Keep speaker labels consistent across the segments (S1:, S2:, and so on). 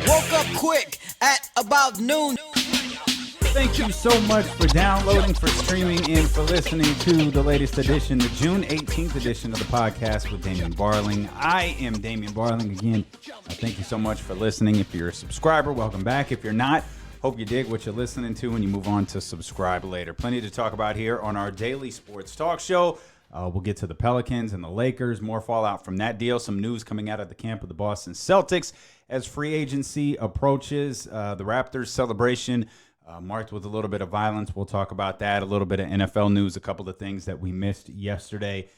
S1: Woke up quick at about noon.
S2: Thank you so much for downloading, for streaming, and for listening to the latest edition, the June 18th edition of the podcast with Damian Barling. I am Damian Barling again. Thank you so much for listening. If you're a subscriber, welcome back. If you're not, hope you dig what you're listening to and you move on to subscribe later. Plenty to talk about here on our daily sports talk show. We'll get to the Pelicans and the Lakers, more fallout from that deal, some news coming out of the camp of the Boston Celtics as free agency approaches. The Raptors celebration marked with a little bit of violence. We'll talk about that, a little bit of NFL news, a couple of things that we missed yesterday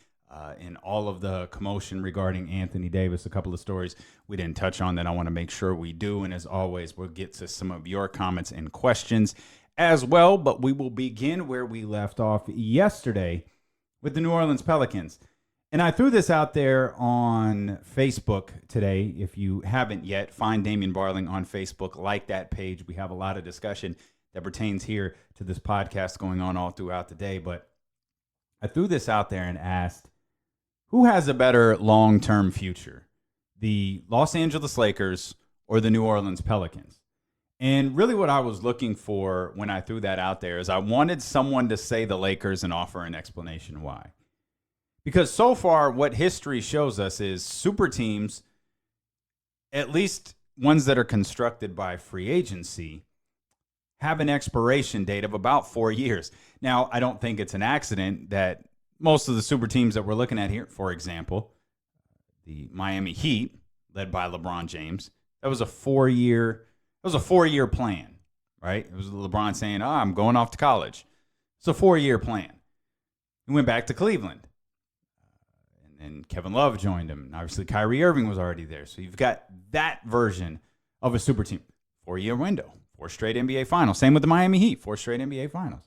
S2: in all of the commotion regarding Anthony Davis, a couple of stories we didn't touch on that I want to make sure we do. And as always, we'll get to some of your comments and questions as well. But we will begin where we left off yesterday with the New Orleans Pelicans. And I threw this out there on Facebook today. If you haven't yet, find Damian Barling on Facebook, like that page. We have a lot of discussion that pertains here to this podcast going on all throughout the day. But I threw this out there and asked, who has a better long-term future, the Los Angeles Lakers or the New Orleans Pelicans? And really what I was looking for when I threw that out there is I wanted someone to say the Lakers and offer an explanation why. Because so far what history shows us is super teams, at least ones that are constructed by free agency, have an expiration date of about 4 years. Now, I don't think it's an accident that most of the super teams that we're looking at here, for example, the Miami Heat, led by LeBron James, that was a four-year plan, right? It was LeBron saying, I'm going off to college. It's a 4-year plan. He went back to Cleveland. And Kevin Love joined him. And obviously, Kyrie Irving was already there. So you've got that version of a super team. 4-year window. 4 straight NBA finals. Same with the Miami Heat. 4 straight NBA finals.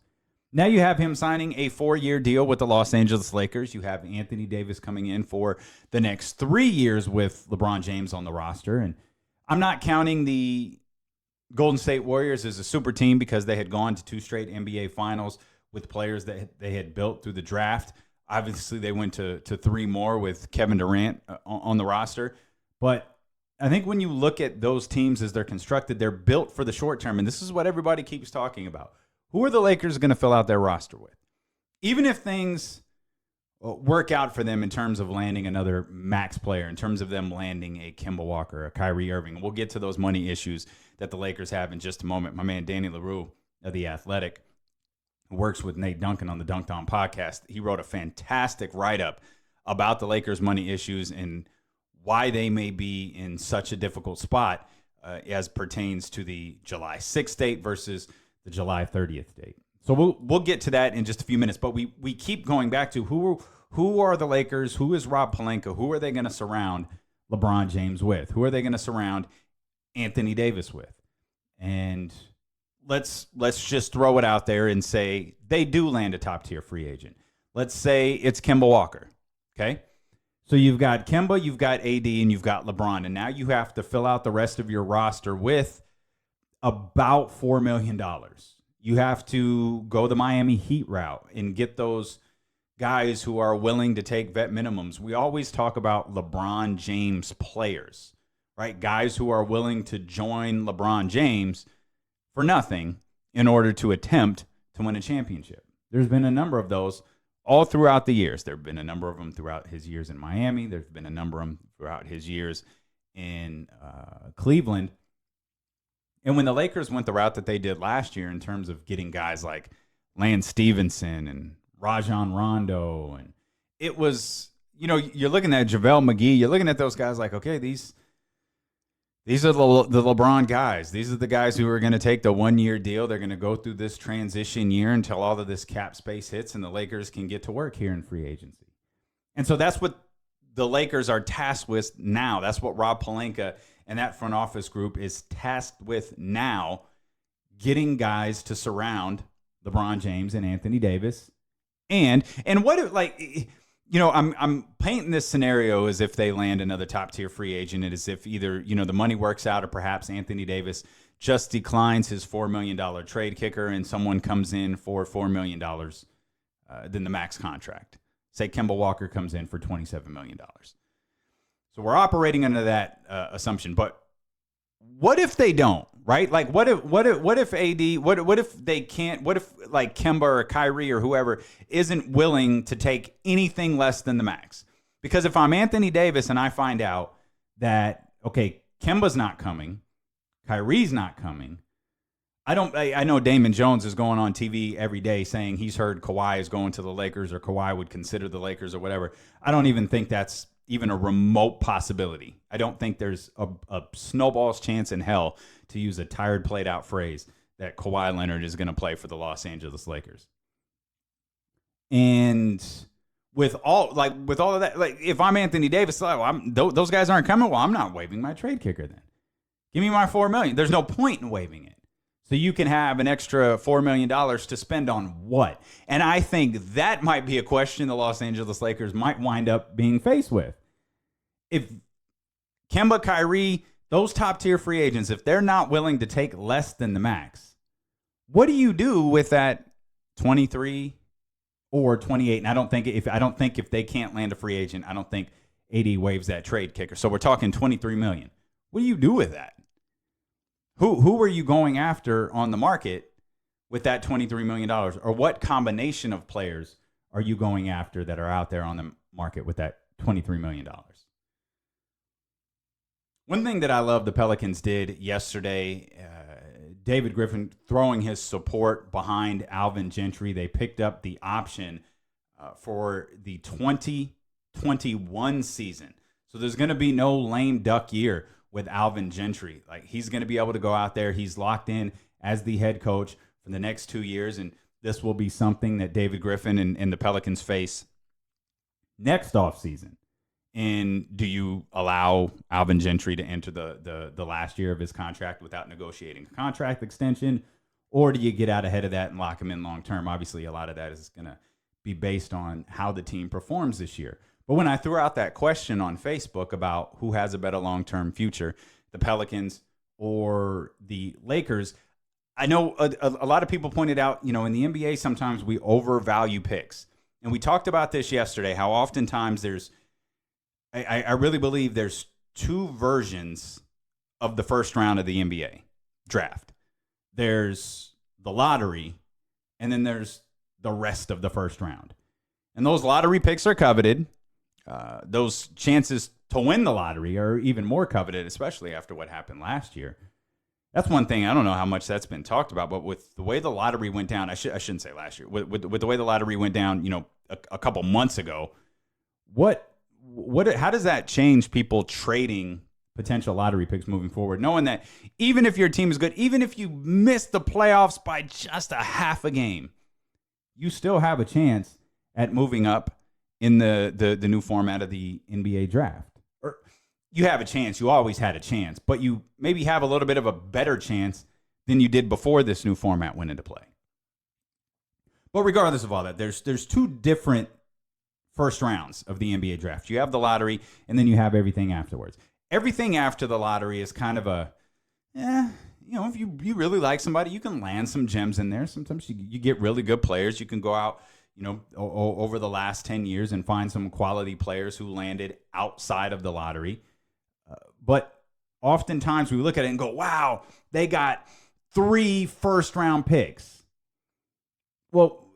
S2: Now you have him signing a 4-year deal with the Los Angeles Lakers. You have Anthony Davis coming in for the next 3 years with LeBron James on the roster. And I'm not counting the Golden State Warriors as a super team because they had gone to 2 straight NBA finals with players that they had built through the draft. Obviously, they went to 3 more with Kevin Durant on the roster. But I think when you look at those teams as they're constructed, they're built for the short term. And this is what everybody keeps talking about. Who are the Lakers going to fill out their roster with? Even if things work out for them in terms of landing another max player, in terms of them landing a Kemba Walker, a Kyrie Irving. We'll get to those money issues that the Lakers have in just a moment. My man Danny LaRue of The Athletic, who works with Nate Duncan on the Dunked On podcast, he wrote a fantastic write-up about the Lakers' money issues and why they may be in such a difficult spot as pertains to the July 6th date versus the July 30th date. So we'll get to that in just a few minutes, but we keep going back to who are the Lakers, who is Rob Pelinka, who are they going to surround LeBron James with? Who are they going to surround Anthony Davis with? And let's just throw it out there and say they do land a top-tier free agent. Let's say it's Kemba Walker, okay? So you've got Kemba, you've got AD, and you've got LeBron, and now you have to fill out the rest of your roster with about $4 million. You have to go the Miami Heat route and get those guys who are willing to take vet minimums. We always talk about LeBron James players, right? Guys who are willing to join LeBron James for nothing in order to attempt to win a championship. There's been a number of those all throughout the years. There have been a number of them throughout his years in Miami. There's been a number of them throughout his years in Cleveland. And when the Lakers went the route that they did last year in terms of getting guys like Lance Stevenson and Rajon Rondo, and it was, you're looking at JaVale McGee, you're looking at those guys like, okay, these are the LeBron guys. These are the guys who are going to take the 1-year deal. They're going to go through this transition year until all of this cap space hits and the Lakers can get to work here in free agency. And so that's what the Lakers are tasked with now. That's what Rob Pelinka and that front office group is tasked with now, getting guys to surround LeBron James and Anthony Davis. And what if, I'm painting this scenario as if they land another top tier free agent, and as if either, the money works out or perhaps Anthony Davis just declines his $4 million trade kicker and someone comes in for $4 million than the max contract. Say Kemba Walker comes in for $27 million. So we're operating under that assumption. But what if they don't, right? Like, what if AD, what if they can't, what if like Kemba or Kyrie or whoever isn't willing to take anything less than the max? Because if I'm Anthony Davis and I find out that, okay, Kemba's not coming, Kyrie's not coming, I know Damon Jones is going on TV every day saying he's heard Kawhi is going to the Lakers or Kawhi would consider the Lakers or whatever. I don't even think that's even a remote possibility. I don't think there's a snowball's chance in hell, to use a tired, played out phrase, that Kawhi Leonard is going to play for the Los Angeles Lakers. And with all of that, like if I'm Anthony Davis, those guys aren't coming. Well, I'm not waiving my trade kicker then. Give me my $4 million. There's no point in waiving it. So you can have an extra $4 million to spend on what? And I think that might be a question the Los Angeles Lakers might wind up being faced with. If Kemba, Kyrie, those top tier free agents, if they're not willing to take less than the max, what do you do with that 23 or 28? And I don't think if they can't land a free agent, I don't think AD waives that trade kicker. So we're talking $23 million. What do you do with that? Who are you going after on the market with that $23 million? Or what combination of players are you going after that are out there on the market with that $23 million? One thing that I love the Pelicans did yesterday, David Griffin throwing his support behind Alvin Gentry. They picked up the option for the 2021 season. So there's going to be no lame duck year with Alvin Gentry. Like, he's going to be able to go out there. He's locked in as the head coach for the next 2 years, and this will be something that David Griffin and the Pelicans face next offseason. And do you allow Alvin Gentry to enter the last year of his contract without negotiating a contract extension, or do you get out ahead of that and lock him in long term? Obviously, a lot of that is going to be based on how the team performs this year. But when I threw out that question on Facebook about who has a better long-term future, the Pelicans or the Lakers, I know a lot of people pointed out, in the NBA, sometimes we overvalue picks. And we talked about this yesterday, how oftentimes I really believe there's two versions of the first round of the NBA draft. There's the lottery, and then there's the rest of the first round. And those lottery picks are coveted. Those chances to win the lottery are even more coveted, especially after what happened last year. That's one thing. I don't know how much that's been talked about, but with the way the lottery went down, I shouldn't say last year. With the way the lottery went down, a couple months ago, how does that change people trading potential lottery picks moving forward, knowing that even if your team is good, even if you miss the playoffs by just a half a game, you still have a chance at moving up in the new format of the NBA draft? Or you have a chance. You always had a chance, but you maybe have a little bit of a better chance than you did before this new format went into play. But regardless of all that, there's two different first rounds of the NBA draft. You have the lottery, and then you have everything afterwards. Everything after the lottery is kind of if you really like somebody, you can land some gems in there. Sometimes you get really good players. You can go out, over the last 10 years and find some quality players who landed outside of the lottery. But oftentimes we look at it and go, wow, they got 3 first-round picks. Well,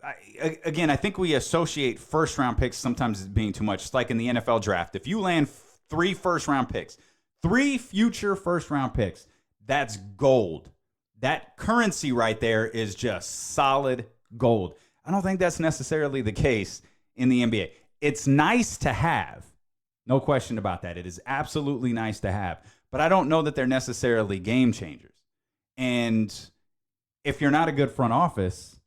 S2: I think we associate first-round picks sometimes as being too much. It's like in the NFL draft. If you land 3 first-round picks, 3 future first-round picks, that's gold. That currency right there is just solid gold. I don't think that's necessarily the case in the NBA. It's nice to have. No question about that. It is absolutely nice to have. But I don't know that they're necessarily game changers. And if you're not a good front office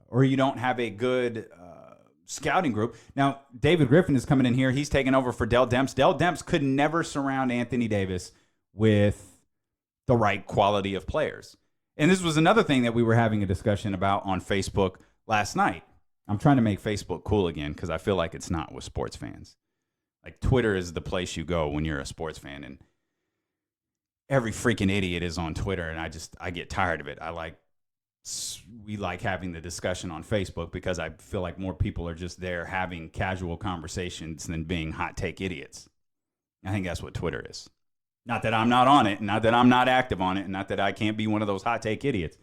S2: or you don't have a good scouting group. Now, David Griffin is coming in here. He's taking over for Dell Demps. Dell Demps could never surround Anthony Davis with the right quality of players. And this was another thing that we were having a discussion about on Facebook last night. I'm trying to make Facebook cool again because I feel like it's not with sports fans. Like, Twitter is the place you go when you're a sports fan, and every freaking idiot is on Twitter, and I get tired of it. We like having the discussion on Facebook because I feel like more people are just there having casual conversations than being hot take idiots. I think that's what Twitter is. Not that I'm not on it, not that I'm not active on it, and not that I can't be one of those hot take idiots.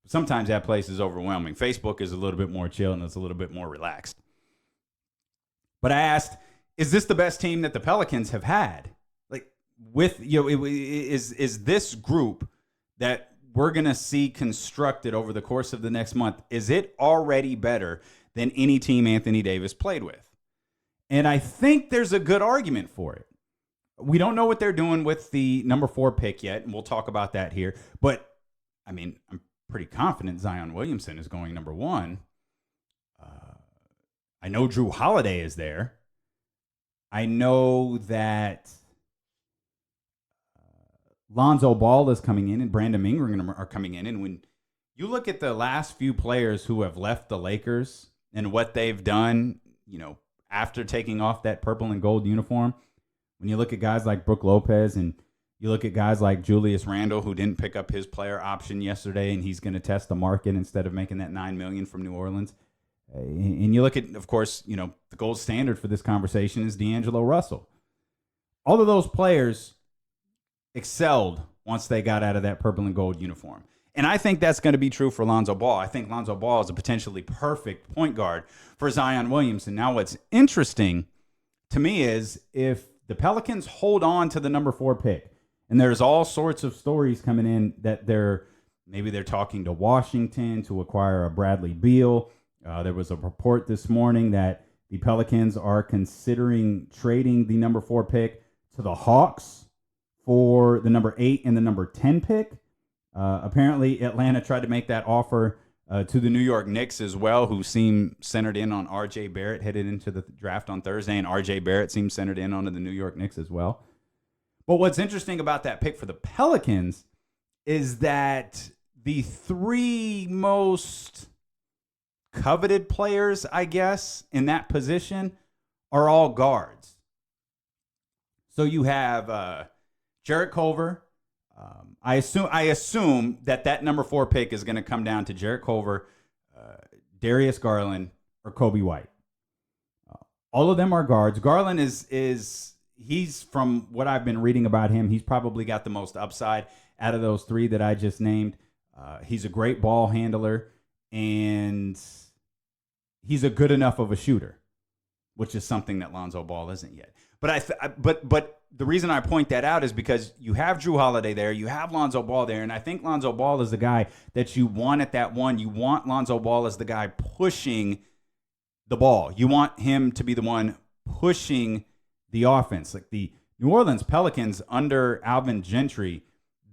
S2: Sometimes that place is overwhelming. Facebook is a little bit more chill and it's a little bit more relaxed. But I asked, is this the best team that the Pelicans have had? Like, with, is this group that we're going to see constructed over the course of the next month, is it already better than any team Anthony Davis played with? And I think there's a good argument for it. We don't know what they're doing with the number 4 pick yet, and we'll talk about that here. But, I mean, I'm pretty confident Zion Williamson is going number 1. I know Drew Holiday is there. I know that Lonzo Ball is coming in and Brandon Ingram are coming in. And when you look at the last few players who have left the Lakers and what they've done, after taking off that purple and gold uniform, when you look at guys like Brook Lopez and you look at guys like Julius Randle, who didn't pick up his player option yesterday, and he's going to test the market instead of making that $9 million from New Orleans. And you look at, of course, the gold standard for this conversation is D'Angelo Russell. All of those players excelled once they got out of that purple and gold uniform. And I think that's going to be true for Lonzo Ball. I think Lonzo Ball is a potentially perfect point guard for Zion Williamson. Now, what's interesting to me is if the Pelicans hold on to the number 4 pick, and there's all sorts of stories coming in that maybe they're talking to Washington to acquire a Bradley Beal. There was a report this morning that the Pelicans are considering trading the number 4 pick to the Hawks for the number 8 and the number 10 pick. Apparently, Atlanta tried to make that offer to the New York Knicks as well, who seem centered in on R.J. Barrett headed into the draft on Thursday, and R.J. Barrett seems centered in on the New York Knicks as well. But what's interesting about that pick for the Pelicans is that the 3 most coveted players, I guess, in that position are all guards. So you have Jarrett Culver. I assume that number 4 pick is going to come down to Jarrett Culver, Darius Garland, or Kobe White. All of them are guards. Garland he's, from what I've been reading about him, he's probably got the most upside out of those 3 that I just named. He's a great ball handler, and he's a good enough of a shooter, which is something that Lonzo Ball isn't yet. But the reason I point that out is because you have Drew Holiday there, you have Lonzo Ball there, and I think Lonzo Ball is the guy that you want at that 1. You want Lonzo Ball as the guy pushing the ball. You want him to be the one pushing the offense. Like the New Orleans Pelicans under Alvin Gentry,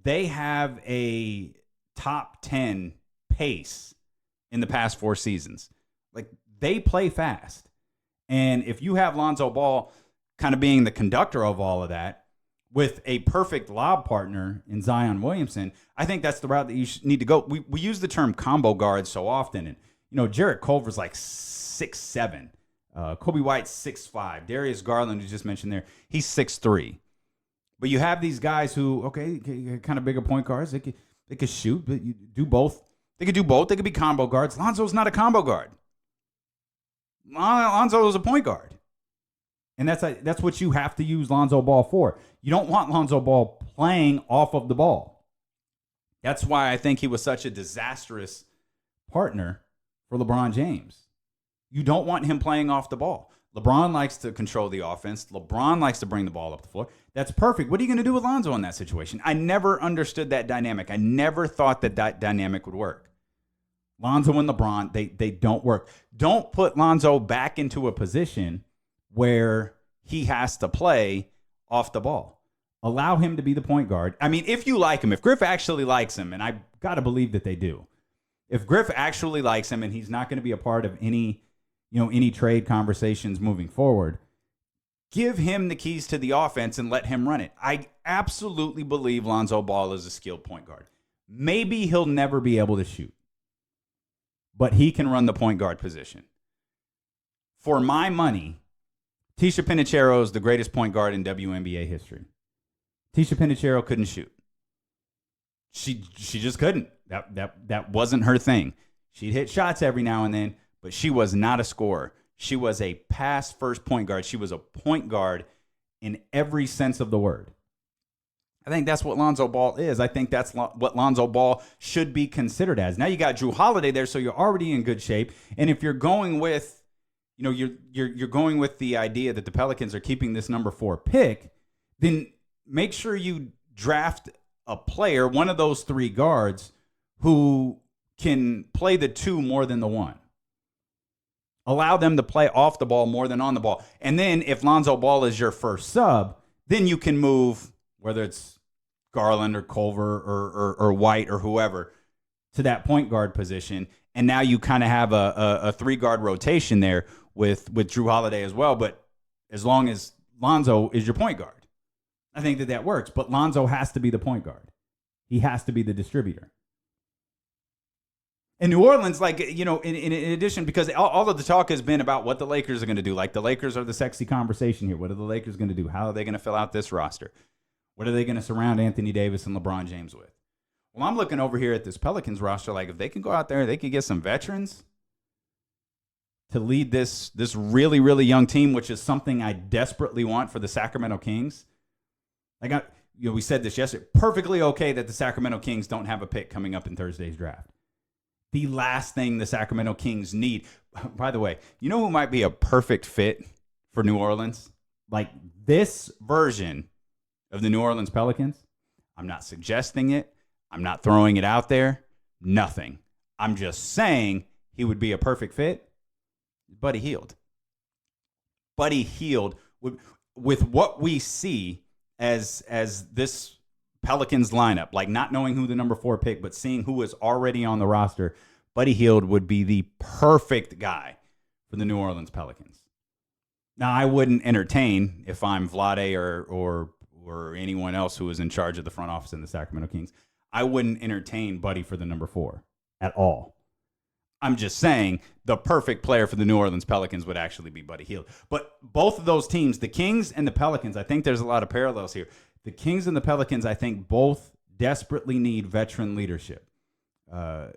S2: they have a top 10 pace in the past 4 seasons. Like, they play fast. And if you have Lonzo Ball kind of being the conductor of all of that with a perfect lob partner in Zion Williamson, I think that's the route that you need to go. We use the term combo guard so often. And, Jarrett Culver's like 6'7". Kobe White's 6'5". Darius Garland, who just mentioned there, he's 6'3". But you have these guys who, kind of bigger point guards. They could shoot, but you do both. They could do both. They could be combo guards. Lonzo's not a combo guard. Lonzo is a point guard. And that's what you have to use Lonzo Ball for. You don't want Lonzo Ball playing off of the ball. That's why I think he was such a disastrous partner for LeBron James. You don't want him playing off the ball. LeBron likes to control the offense. LeBron likes to bring the ball up the floor. That's perfect. What are you going to do with Lonzo in that situation? I never understood that dynamic. I never thought that dynamic would work. Lonzo and LeBron, they don't work. Don't put Lonzo back into a position where he has to play off the ball. Allow him to be the point guard. I mean, if you like him, if Griff actually likes him, and I got to believe that they do. If Griff actually likes him and he's not going to be a part of any trade conversations moving forward, give him the keys to the offense and let him run it. I absolutely believe Lonzo Ball is a skilled point guard. Maybe he'll never be able to shoot, but he can run the point guard position. For my money, Tisha Penicheiro is the greatest point guard in WNBA history. Tisha Penicheiro couldn't shoot. She just couldn't. That wasn't her thing. She'd hit shots every now and then, but she was not a scorer. She was a pass-first point guard. She was a point guard in every sense of the word. I think that's what Lonzo Ball is. I think that's what Lonzo Ball should be considered as. Now you got Jrue Holiday there, so you're already in good shape. And if you're going with, you're going with the idea that the Pelicans are keeping this number 4 pick, then make sure you draft a player, one of those 3 guards, who can play the 2 more than the 1. Allow them to play off the ball more than on the ball. And then if Lonzo Ball is your first sub, then you can move, whether it's Garland or Culver or White or whoever, to that point guard position. And now you kind of have a 3-guard rotation there with Jrue Holiday as well. But as long as Lonzo is your point guard, I think that works. But Lonzo has to be the point guard. He has to be the distributor. In New Orleans, in addition, because all of the talk has been about what the Lakers are going to do. Like, the Lakers are the sexy conversation here. What are the Lakers going to do? How are they going to fill out this roster? What are they going to surround Anthony Davis and LeBron James with? Well, I'm looking over here at this Pelicans roster. Like, if they can go out there, they can get some veterans to lead this really, really young team, which is something I desperately want for the Sacramento Kings. We said this yesterday. Perfectly okay that the Sacramento Kings don't have a pick coming up in Thursday's draft. The last thing the Sacramento Kings need. By the way, you know who might be a perfect fit for New Orleans? Like, this version of the New Orleans Pelicans. I'm not suggesting it. I'm not throwing it out there. Nothing. I'm just saying he would be a perfect fit. Buddy Hield. Buddy Hield, with what we see as this Pelicans lineup, like not knowing who the number 4 pick, but seeing who is already on the roster, Buddy Hield would be the perfect guy for the New Orleans Pelicans. Now, I wouldn't entertain, if I'm Vlade or anyone else who is in charge of the front office in the Sacramento Kings, I wouldn't entertain Buddy for the number 4 at all. I'm just saying the perfect player for the New Orleans Pelicans would actually be Buddy Hield. But both of those teams, the Kings and the Pelicans, I think there's a lot of parallels here. The Kings and the Pelicans, I think, both desperately need veteran leadership. The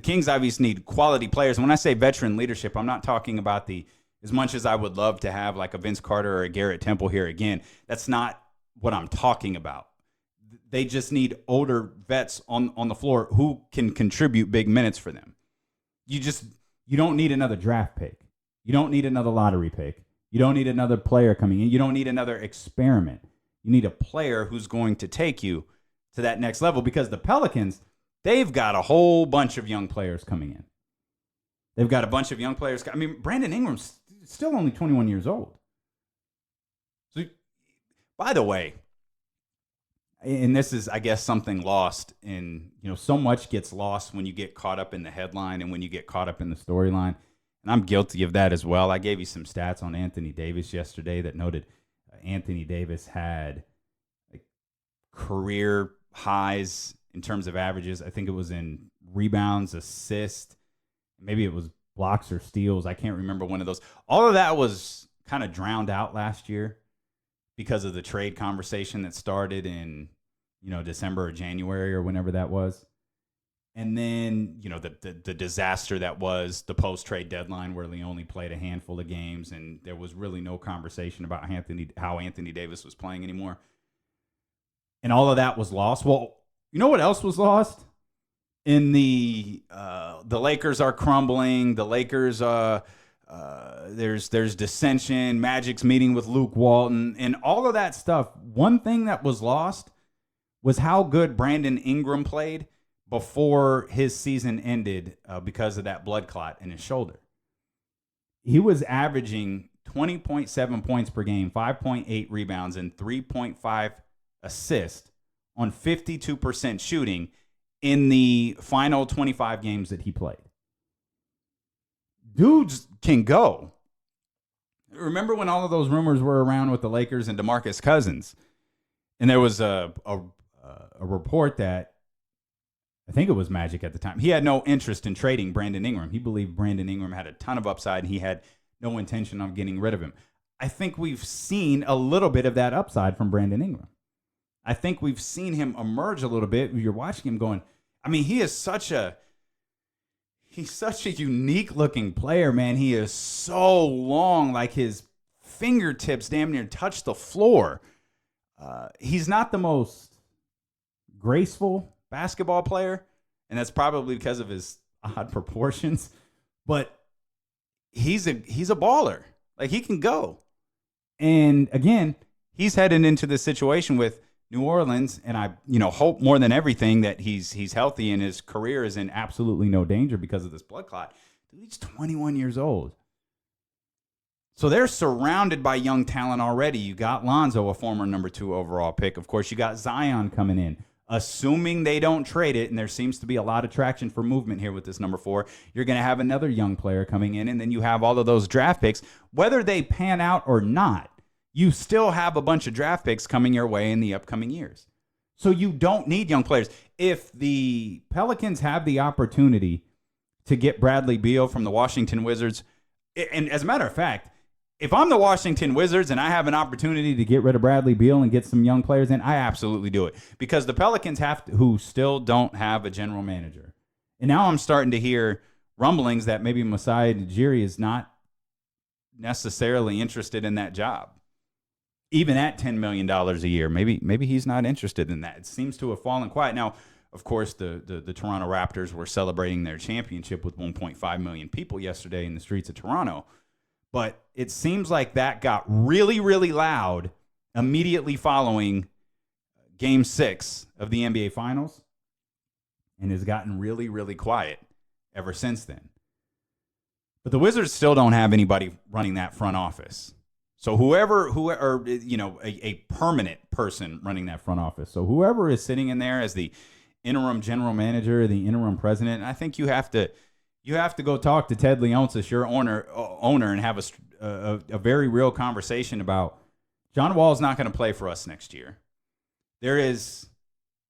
S2: Kings obviously need quality players. And when I say veteran leadership, I'm not talking about as much as I would love to have like a Vince Carter or a Garrett Temple here again. That's not what I'm talking about. They just need older vets on the floor who can contribute big minutes for them. You don't need another draft pick. You don't need another lottery pick. You don't need another player coming in. You don't need another experiment. You need a player who's going to take you to that next level, because the Pelicans, they've got a whole bunch of young players coming in. They've got a bunch of young players. I mean, Brandon Ingram's still only 21 years old. So, by the way, and this is, I guess, something lost in, so much gets lost when you get caught up in the headline and when you get caught up in the storyline. And I'm guilty of that as well. I gave you some stats on Anthony Davis yesterday that noted Anthony Davis had career highs in terms of averages. I think it was in rebounds, assists, maybe it was blocks or steals. I can't remember one of those. All of that was kind of drowned out last year because of the trade conversation that started in, December or January or whenever that was. And then, the disaster that was the post-trade deadline, where he only played a handful of games and there was really no conversation about how Anthony Davis was playing anymore. And all of that was lost. Well, you know what else was lost? In the Lakers are crumbling. The Lakers, there's dissension. Magic's meeting with Luke Walton and all of that stuff. One thing that was lost was how good Brandon Ingram played before his season ended because of that blood clot in his shoulder. He was averaging 20.7 points per game, 5.8 rebounds, and 3.5 assists on 52% shooting in the final 25 games that he played. Dudes can go. Remember when all of those rumors were around with the Lakers and DeMarcus Cousins? And there was a report that, I think it was Magic at the time, he had no interest in trading Brandon Ingram. He believed Brandon Ingram had a ton of upside and he had no intention of getting rid of him. I think we've seen a little bit of that upside from Brandon Ingram. I think we've seen him emerge a little bit. You're watching him going, he's such a unique looking player, man. He is so long, like his fingertips damn near touch the floor. He's not the most graceful basketball player, and that's probably because of his odd proportions, but he's a baller. Like, he can go. And again, he's heading into this situation with New Orleans, and I hope more than everything that he's healthy and his career is in absolutely no danger because of this blood clot. Dude, he's 21 years old. So they're surrounded by young talent already. You got Lonzo, a former number 2 overall pick. Of course, you got Zion coming in. Assuming they don't trade it, and there seems to be a lot of traction for movement here with this number 4, you're going to have another young player coming in, and then you have all of those draft picks. Whether they pan out or not, you still have a bunch of draft picks coming your way in the upcoming years. So you don't need young players. If the Pelicans have the opportunity to get Bradley Beal from the Washington Wizards, and as a matter of fact, if I'm the Washington Wizards and I have an opportunity to get rid of Bradley Beal and get some young players in, I absolutely do it. Because the Pelicans who still don't have a general manager. And now I'm starting to hear rumblings that maybe Masai Ujiri is not necessarily interested in that job. Even at $10 million a year, maybe he's not interested in that. It seems to have fallen quiet. Now, of course, the Toronto Raptors were celebrating their championship with 1.5 million people yesterday in the streets of Toronto. But it seems like that got really, really loud immediately following Game 6 of the NBA Finals and has gotten really, really quiet ever since then. But the Wizards still don't have anybody running that front office. So whoever a permanent person running that front office. So whoever is sitting in there as the interim general manager, the interim president, I think you have to go talk to Ted Leonsis, your owner, and have a very real conversation about John Wall's not going to play for us next year. There is,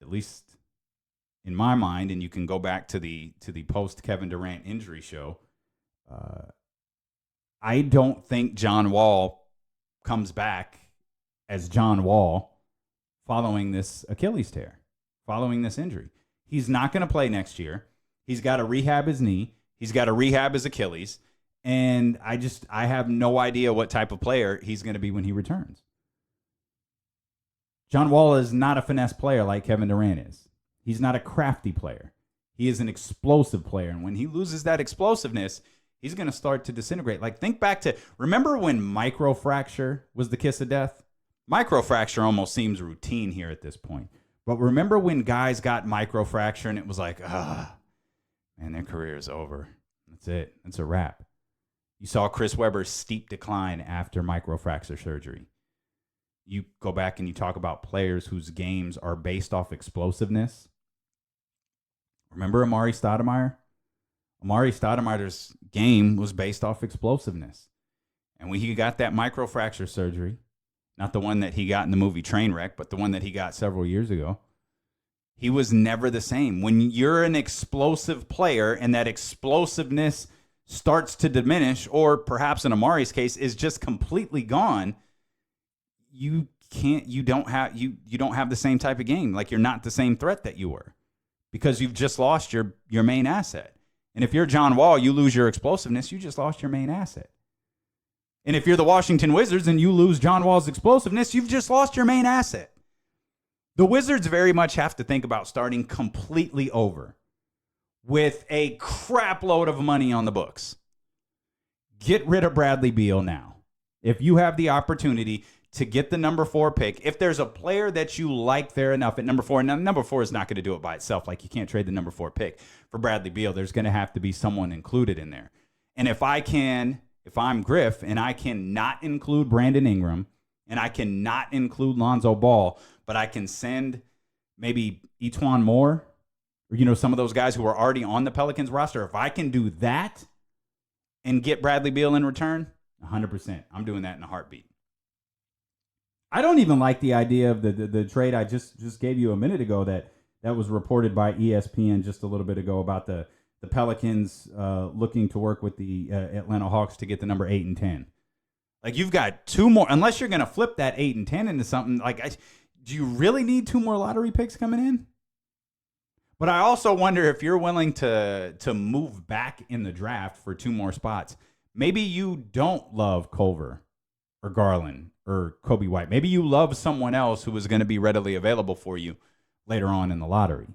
S2: at least in my mind, and you can go back to the post Kevin Durant injury show. I don't think John Wall comes back as John Wall following this Achilles tear, following this injury. He's not going to play next year. He's got to rehab his knee. He's got to rehab his Achilles. And I have no idea what type of player he's going to be when he returns. John Wall is not a finesse player like Kevin Durant is. He's not a crafty player. He is an explosive player. And when he loses that explosiveness, he's going to start to disintegrate. Like, think back to, remember when microfracture was the kiss of death? Microfracture almost seems routine here at this point. But remember when guys got microfracture and it was like, man, their career is over. That's it. That's a wrap. You saw Chris Webber's steep decline after microfracture surgery. You go back and you talk about players whose games are based off explosiveness. Remember Amari Stoudemire? Amari Stoudemire's game was based off explosiveness. And when he got that microfracture surgery, not the one that he got in the movie Trainwreck, but the one that he got several years ago, he was never the same. When you're an explosive player and that explosiveness starts to diminish, or perhaps in Amari's case is just completely gone, you don't have the same type of game. Like, you're not the same threat that you were because you've just lost your main asset. And if you're John Wall, you lose your explosiveness, you just lost your main asset. And if you're the Washington Wizards and you lose John Wall's explosiveness, you've just lost your main asset. The Wizards very much have to think about starting completely over with a crap load of money on the books. Get rid of Bradley Beal now. If you have the opportunity to get the number 4 pick, if there's a player that you like there enough at number 4, and number 4 is not going to do it by itself. Like, you can't trade the number 4 pick for Bradley Beal. There's going to have to be someone included in there. And if I'm Griff and I cannot include Brandon Ingram and I cannot include Lonzo Ball, but I can send maybe Etuan Moore or, some of those guys who are already on the Pelicans roster, if I can do that and get Bradley Beal in return, 100%. I'm doing that in a heartbeat. I don't even like the idea of the trade I just gave you a minute ago that was reported by ESPN just a little bit ago about the Pelicans looking to work with the Atlanta Hawks to get the number 8 and 10. Like, you've got 2 more, unless you're going to flip that 8 and 10 into something. Like, do you really need 2 more lottery picks coming in? But I also wonder if you're willing to move back in the draft for 2 more spots. Maybe you don't love Culver or Garland or Kobe White. Maybe you love someone else who is going to be readily available for you later on in the lottery.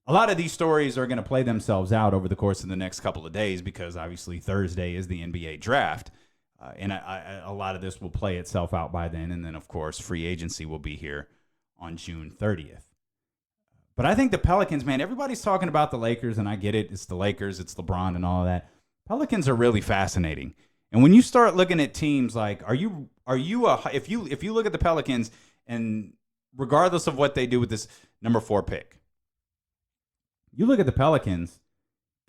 S2: A lot of these stories are going to play themselves out over the course of the next couple of days because obviously Thursday is the NBA draft. And a lot of this will play itself out by then. And then, of course, free agency will be here on June 30th. But I think the Pelicans, man, everybody's talking about the Lakers, and I get it. It's the Lakers, it's LeBron and all of that. Pelicans are really fascinating. And when you start looking at teams like, if you look at the Pelicans, and regardless of what they do with this number 4 pick, you look at the Pelicans,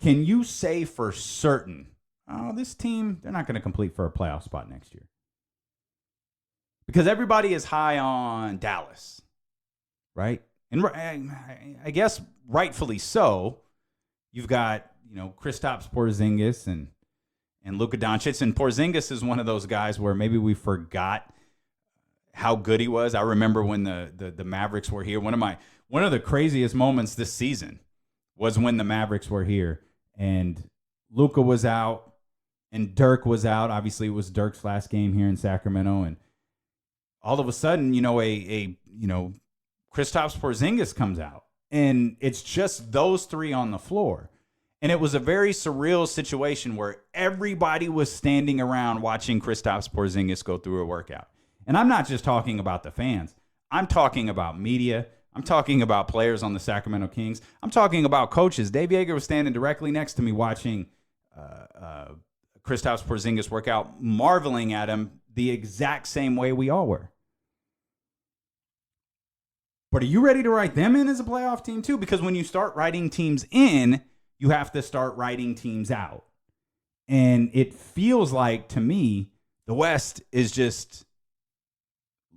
S2: can you say for certain, oh, this team, they're not going to complete for a playoff spot next year? Because everybody is high on Dallas, right? And I guess rightfully so. You've got, Kristaps Porzingis and Luka Doncic. And Porzingis is one of those guys where maybe we forgot how good he was. I remember when the Mavericks were here. One of the craziest moments this season was when the Mavericks were here and Luka was out and Dirk was out. Obviously, it was Dirk's last game here in Sacramento, and all of a sudden, Kristaps Porzingis comes out, and it's just those three on the floor. And it was a very surreal situation where everybody was standing around watching Kristaps Porzingis go through a workout. And I'm not just talking about the fans. I'm talking about media. I'm talking about players on the Sacramento Kings. I'm talking about coaches. Dave Yeager was standing directly next to me watching Kristaps Porzingis work out, marveling at him the exact same way we all were. But are you ready to write them in as a playoff team too? Because when you start writing teams in, you have to start writing teams out. And it feels like, to me, the West is just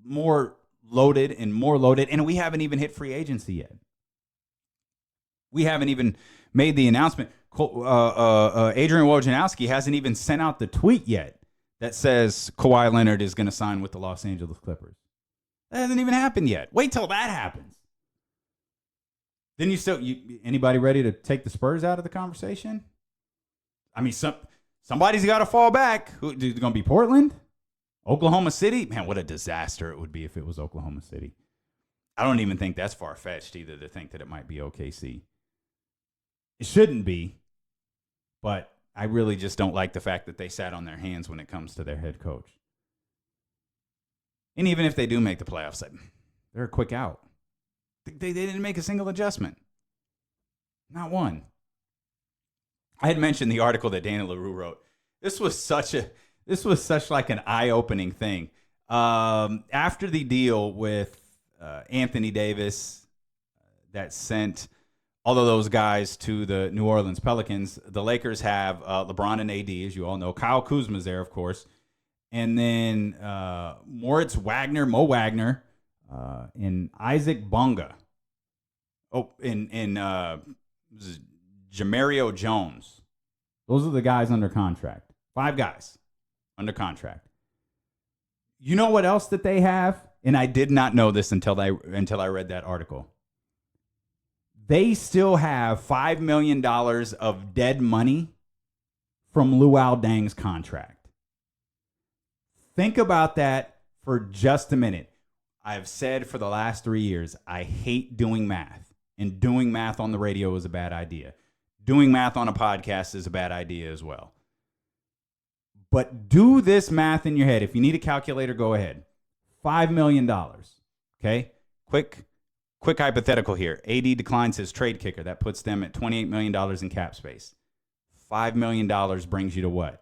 S2: more loaded, and we haven't even hit free agency yet. We haven't even made the announcement. Adrian Wojnarowski hasn't even sent out the tweet yet that says Kawhi Leonard is going to sign with the Los Angeles Clippers. That hasn't even happened yet. Wait till that happens. Then anybody ready to take the Spurs out of the conversation? I mean, somebody's got to fall back. Who's going to be Portland? Oklahoma City? Man, what a disaster it would be if it was Oklahoma City. I don't even think that's far-fetched either to think that it might be OKC. It shouldn't be, but I really just don't like the fact that they sat on their hands when it comes to their head coach. And even if they do make the playoffs, they're a quick out. They didn't make a single adjustment. Not one. I had mentioned the article that Dana LaRue wrote. This was such like an eye-opening thing. After the deal with Anthony Davis that sent all of those guys to the New Orleans Pelicans, the Lakers have LeBron and AD, as you all know. Kyle Kuzma's there, of course. And then Moritz Wagner, Mo Wagner, and Isaac Bonga. Oh, and Jamario Jones. Those are the guys under contract. 5 guys under contract. You know what else that they have? And I did not know this until I read that article. They still have $5 million of dead money from Luol Deng's contract. Think about that for just a minute. I've said for the last 3 years, I hate doing math. And doing math on the radio is a bad idea. Doing math on a podcast is a bad idea as well. But do this math in your head. If you need a calculator, go ahead. $5 million. Okay? Quick hypothetical here. AD declines his trade kicker. That puts them at $28 million in cap space. $5 million brings you to what?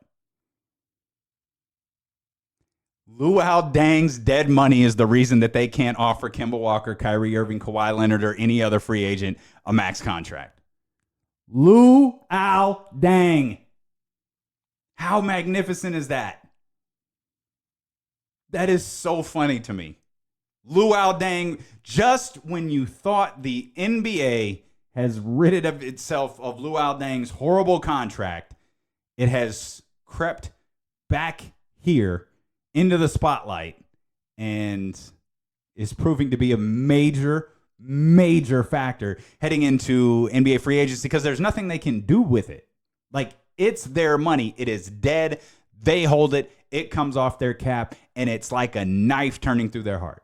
S2: Luol Deng's dead money is the reason that they can't offer Kemba Walker, Kyrie Irving, Kawhi Leonard, or any other free agent a max contract. Luol Deng. How magnificent is that? That is so funny to me. Luol Deng, just when you thought the NBA has rid of itself of Luol Deng's horrible contract, it has crept back here into the spotlight and is proving to be a major factor heading into NBA free agency because there's nothing they can do with it. Like, it's their money. It is dead. They hold it. It comes off their cap, and it's like a knife turning through their heart.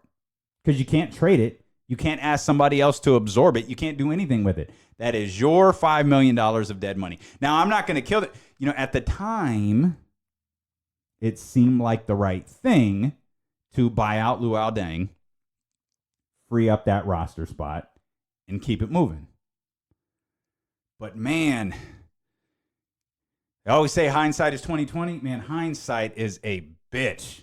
S2: Because you can't trade it. You can't ask somebody else to absorb it. You can't do anything with it. That is your $5 million of dead money. Now, I'm not going to kill it. At the time, it seemed like the right thing to buy out Luol Deng, free up that roster spot, and keep it moving. But, man, I always say hindsight is 20/20. Man, hindsight is a bitch.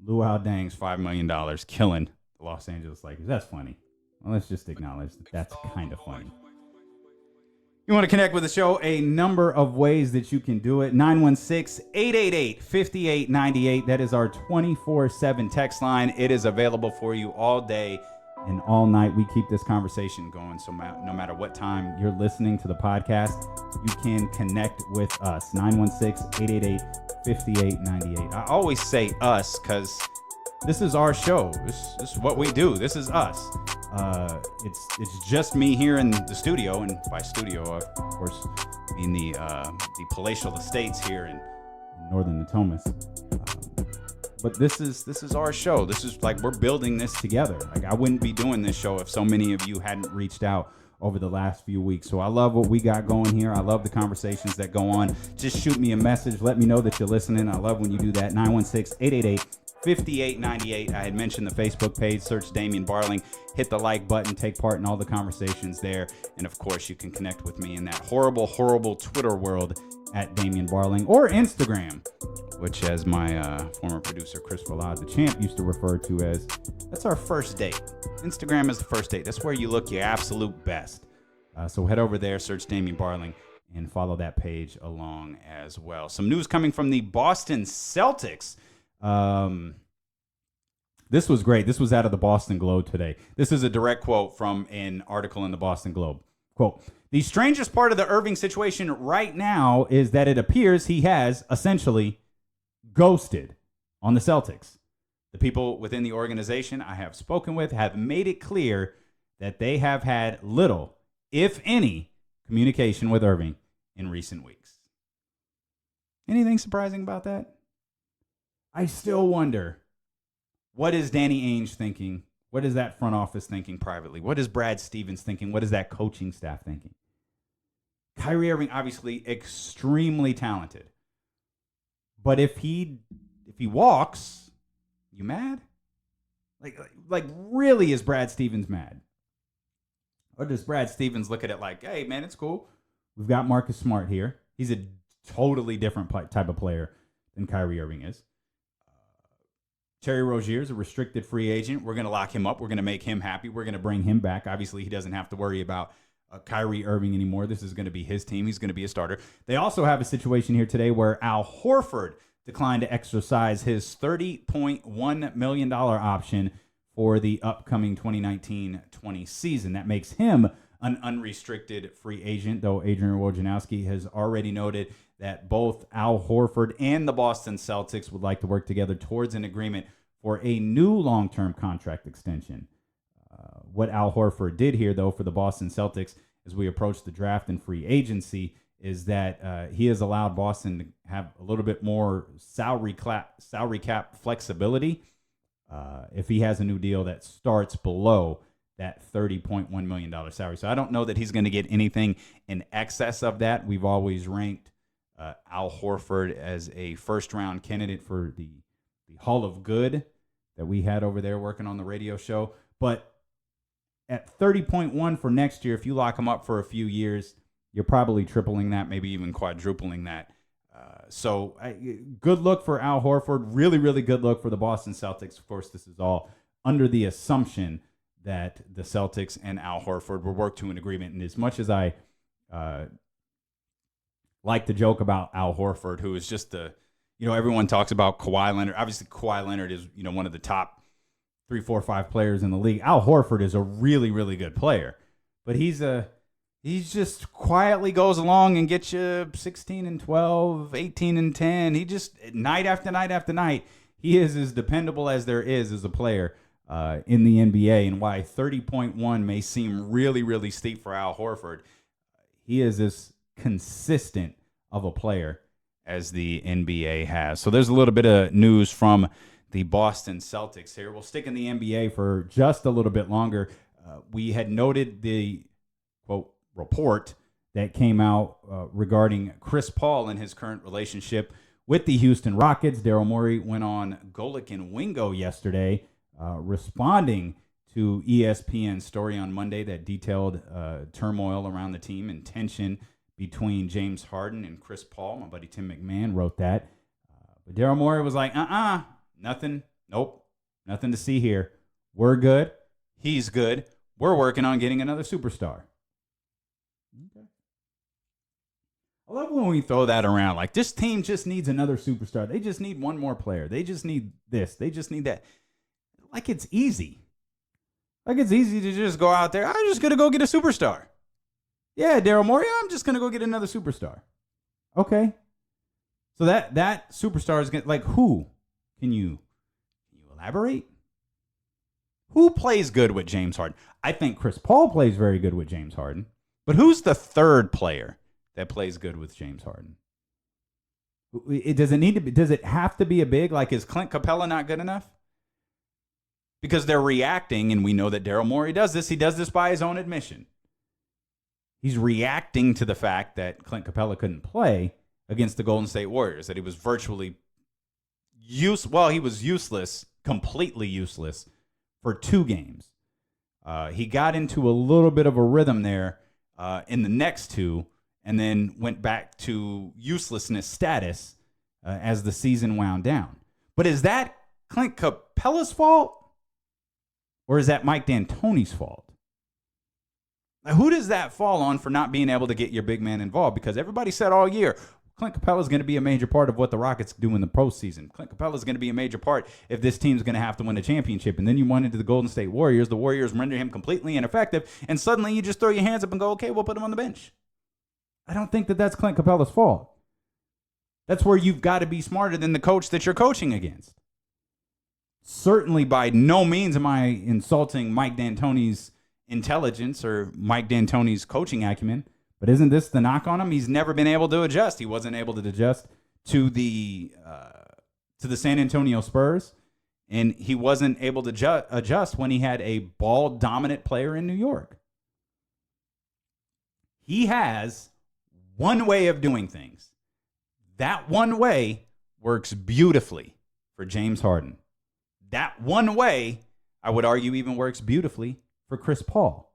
S2: Luol Deng's $5 million killing the Los Angeles Lakers. That's funny. Well, let's just acknowledge that that's kind of funny. You want to connect with the show? A number of ways that you can do it. 916-888-5898. That is our 24/7 text line. It is available for you all day and all night. We keep this conversation going, so no matter what time you're listening to the podcast, you can connect with us. 916-888-5898. I always say us because this is our show. This is what we do. This is us. It's just me here in the studio, and by studio, of course, I mean the palatial estates here in northern Natomas. But this is our show. This is like we're building this together. Like I wouldn't be doing this show if so many of you hadn't reached out over the last few weeks. So I love what we got going here. I love the conversations that go on. Just shoot me a message. Let me know that you're listening. I love when you do that. 916-888-5898. I had mentioned the Facebook page. Search Damian Barling. Hit the like button. Take part in all the conversations there. And of course, you can connect with me in that horrible, horrible Twitter world at Damian Barling, or Instagram, which, as my former producer Chris Valad, the champ, used to refer to as, that's our first date. Instagram is the first date. That's where you look your absolute best. So head over there, search Damian Barling, and follow that page along as well. Some news coming from the Boston Celtics. This was great. This was out of the Boston Globe today. This is a direct quote from an article in the Boston Globe. Quote, "The strangest part of the Irving situation right now is that it appears he has essentially ghosted on the Celtics. The people within the organization I have spoken with have made it clear that they have had little, if any, communication with Irving in recent weeks." Anything surprising about that? I still wonder, what is Danny Ainge thinking? What is that front office thinking privately? What is Brad Stevens thinking? What is that coaching staff thinking? Kyrie Irving, obviously extremely talented. But if he walks, you mad? Like really, is Brad Stevens mad? Or does Brad Stevens look at it like, hey, man, it's cool. We've got Marcus Smart here. He's a totally different type of player than Kyrie Irving is. Terry Rozier is a restricted free agent. We're going to lock him up. We're going to make him happy. We're going to bring him back. Obviously, he doesn't have to worry about Kyrie Irving anymore. This is going to be his team. He's going to be a starter. They also have a situation here today where Al Horford declined to exercise his $30.1 million option for the upcoming 2019-20 season. That makes him an unrestricted free agent, though Adrian Wojnarowski has already noted that both Al Horford and the Boston Celtics would like to work together towards an agreement for a new long-term contract extension. What Al Horford did here, though, for the Boston Celtics as we approach the draft and free agency is that he has allowed Boston to have a little bit more salary cap flexibility if he has a new deal that starts below that $30.1 million salary. So I don't know that he's going to get anything in excess of that. We've always ranked Al Horford as a first-round candidate for the Hall of Good that we had over there working on the radio show. But at 30.1 for next year, if you lock him up for a few years, you're probably tripling that, maybe even quadrupling that. So good look for Al Horford. Really, really good look for the Boston Celtics. Of course, this is all under the assumption that the Celtics and Al Horford will work to an agreement. And as much as I like to joke about Al Horford, who is just everyone talks about Kawhi Leonard. Obviously, Kawhi Leonard is, one of the top 3, 4, 5 players in the league. Al Horford is a really, really good player. But he's just quietly goes along and gets you 16 and 12, 18 and 10. He just, night after night after night, he is as dependable as there is as a player in the NBA. And why 30.1 may seem really, really steep for Al Horford, he is as consistent of a player as the NBA has. So there's a little bit of news from the Boston Celtics here. We'll stick in the NBA for just a little bit longer. We had noted the, quote, report that came out regarding Chris Paul and his current relationship with the Houston Rockets. Daryl Morey went on Golic and Wingo yesterday, responding to ESPN's story on Monday that detailed turmoil around the team and tension between James Harden and Chris Paul. My buddy Tim McMahon wrote that. But Daryl Morey was like, nothing. Nope. Nothing to see here. We're good. He's good. We're working on getting another superstar. Okay. I love when we throw that around. Like, this team just needs another superstar. They just need one more player. They just need this. They just need that. Like, it's easy. Like, it's easy to just go out there. I'm just going to go get a superstar. Yeah, Daryl Morey, I'm just going to go get another superstar. Okay. So that superstar is going to, like, who? Can you elaborate? Who plays good with James Harden? I think Chris Paul plays very good with James Harden. But who's the third player that plays good with James Harden? Does it have to be a big? Like, is Clint Capella not good enough? Because they're reacting, and we know that Daryl Morey does this. He does this by his own admission. He's reacting to the fact that Clint Capella couldn't play against the Golden State Warriors, that he was virtually he was useless, completely useless for 2 games. He got into a little bit of a rhythm there in the next 2, and then went back to uselessness status as the season wound down. But is that Clint Capella's fault? Or is that Mike D'Antoni's fault? Now, who does that fall on for not being able to get your big man involved? Because everybody said all year, Clint Capella is going to be a major part of what the Rockets do in the postseason. Clint Capella is going to be a major part if this team's going to have to win a championship. And then you run into the Golden State Warriors. The Warriors render him completely ineffective. And suddenly you just throw your hands up and go, okay, we'll put him on the bench. I don't think that that's Clint Capella's fault. That's where you've got to be smarter than the coach that you're coaching against. Certainly by no means am I insulting Mike D'Antoni's intelligence or Mike D'Antoni's coaching acumen, but isn't this the knock on him? He's never been able to adjust. He wasn't able to adjust to the San Antonio Spurs, and he wasn't able to adjust when he had a ball-dominant player in New York. He has one way of doing things. That one way works beautifully for James Harden. That one way, I would argue, even works beautifully for Chris Paul.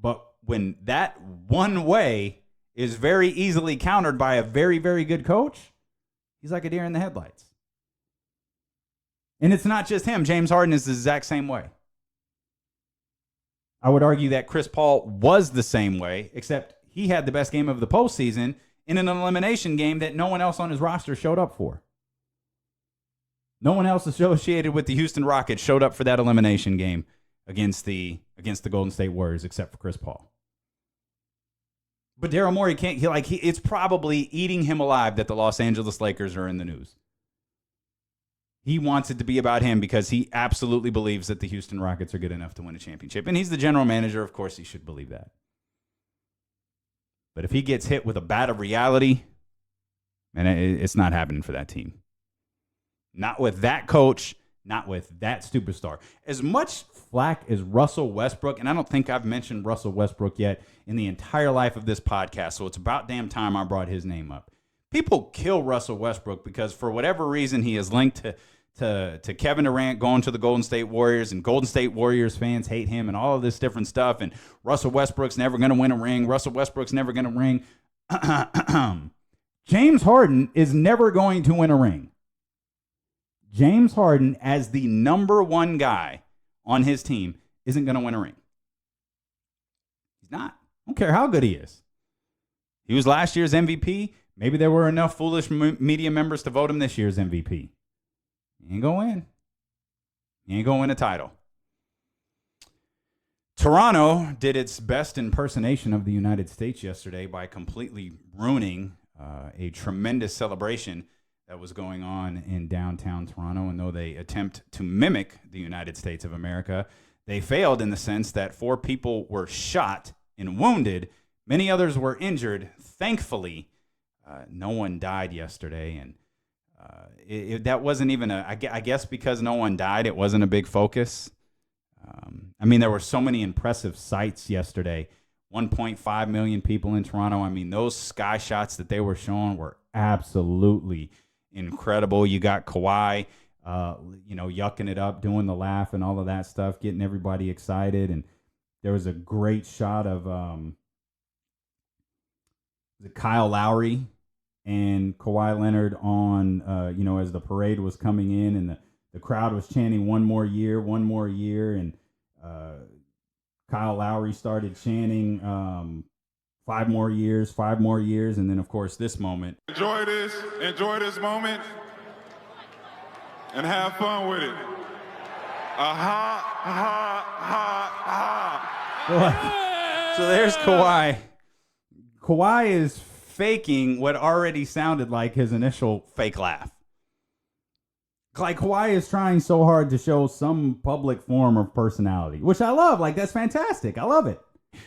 S2: But when that one way is very easily countered by a very, very good coach, he's like a deer in the headlights. And it's not just him. James Harden is the exact same way. I would argue that Chris Paul was the same way, except he had the best game of the postseason in an elimination game that no one else on his roster showed up for. No one else associated with the Houston Rockets showed up for that elimination game against the Golden State Warriors, except for Chris Paul. But Daryl Morey it's probably eating him alive that the Los Angeles Lakers are in the news. He wants it to be about him because he absolutely believes that the Houston Rockets are good enough to win a championship. And he's the general manager. Of course, he should believe that. But if he gets hit with a bat of reality, man, it's not happening for that team. Not with that coach, not with that superstar. As much flack as Russell Westbrook, and I don't think I've mentioned Russell Westbrook yet in the entire life of this podcast, so it's about damn time I brought his name up. People kill Russell Westbrook because for whatever reason he is linked to Kevin Durant going to the Golden State Warriors, and Golden State Warriors fans hate him and all of this different stuff, and Russell Westbrook's never going to win a ring. Russell Westbrook's never going to ring. James Harden is never going to win a ring. James Harden, as the number one guy on his team, isn't going to win a ring. He's not. I don't care how good he is. He was last year's MVP. Maybe there were enough foolish media members to vote him this year's MVP. He ain't going to win. He ain't going to win a title. Toronto did its best impersonation of the United States yesterday by completely ruining a tremendous celebration that was going on in downtown Toronto. And though they attempt to mimic the United States of America, they failed in the sense that 4 people were shot and wounded. Many others were injured. Thankfully, No one died yesterday, and that wasn't even I guess because no one died, it wasn't a big focus. I mean, there were so many impressive sights yesterday. 1.5 million people in Toronto. I mean, those sky shots that they were showing were absolutely incredible. You got Kawhi, yucking it up, doing the laugh and all of that stuff, getting everybody excited. And there was a great shot of Kyle Lowry and Kawhi Leonard on, as the parade was coming in and the crowd was chanting one more year. And Kyle Lowry started chanting 5 more years. And then, of course, this moment.
S3: Enjoy this moment, and have fun with it.
S2: So there's Kawhi. Kawhi is faking what already sounded like his initial fake laugh. Like, Kawhi is trying so hard to show some public form of personality, which I love. Like, that's fantastic. I love it.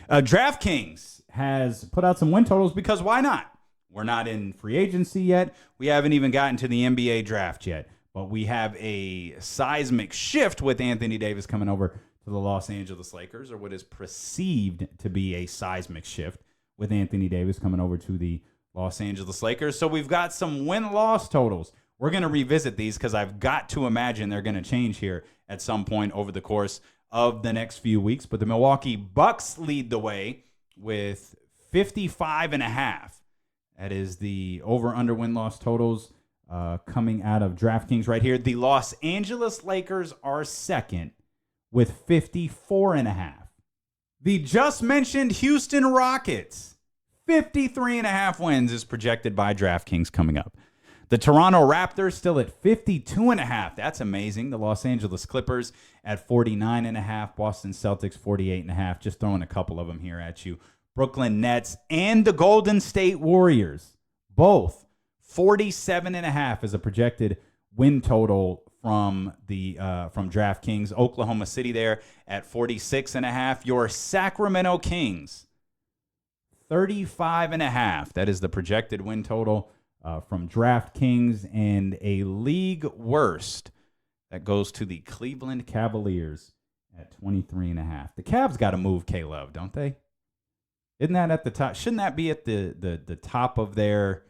S2: DraftKings has put out some win totals because why not? We're not in free agency yet. We haven't even gotten to the NBA draft yet. But we have a seismic shift with Anthony Davis coming over to the Los Angeles Lakers, or what is perceived to be a seismic shift with Anthony Davis coming over to the Los Angeles Lakers. So we've got some win-loss totals. We're going to revisit these because I've got to imagine they're going to change here at some point over the course of the next few weeks. But the Milwaukee Bucks lead the way with 55.5. That is the over-under win-loss totals coming out of DraftKings right here. The Los Angeles Lakers are second with 54.5. The just mentioned Houston Rockets, 53.5 wins is projected by DraftKings coming up. The Toronto Raptors still at 52.5. That's amazing. The Los Angeles Clippers at 49.5. Boston Celtics 48.5. Just throwing a couple of them here at you. Brooklyn Nets and the Golden State Warriors, both 47.5 is a projected win total from DraftKings. Oklahoma City there at 46.5. Your Sacramento Kings, 35.5. That is the projected win total from DraftKings, and a league worst that goes to the Cleveland Cavaliers at 23.5. The Cavs got to move K-Love, don't they? Isn't that at the top? Shouldn't that be at the top of their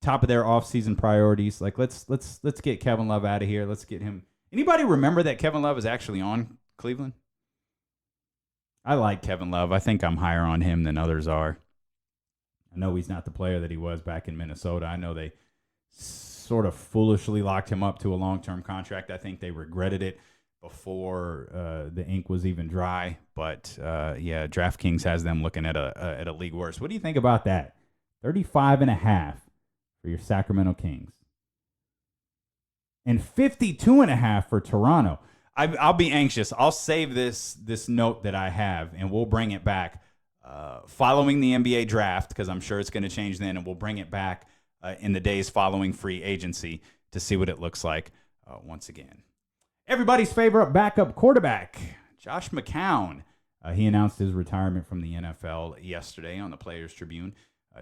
S2: offseason priorities? Like, let's get Kevin Love out of here. Let's get him. Anybody remember that Kevin Love is actually on Cleveland? I like Kevin Love. I think I'm higher on him than others are. I know he's not the player that he was back in Minnesota. I know they sort of foolishly locked him up to a long-term contract. I think they regretted it before the ink was even dry. But, DraftKings has them looking at a league worst. What do you think about that? 35.5 for your Sacramento Kings. And 52.5 for Toronto. I'll be anxious. I'll save this note that I have, and we'll bring it back following the NBA draft, because I'm sure it's going to change then, and we'll bring it back in the days following free agency to see what it looks like once again. Everybody's favorite backup quarterback, Josh McCown. He announced his retirement from the NFL yesterday on the Players Tribune.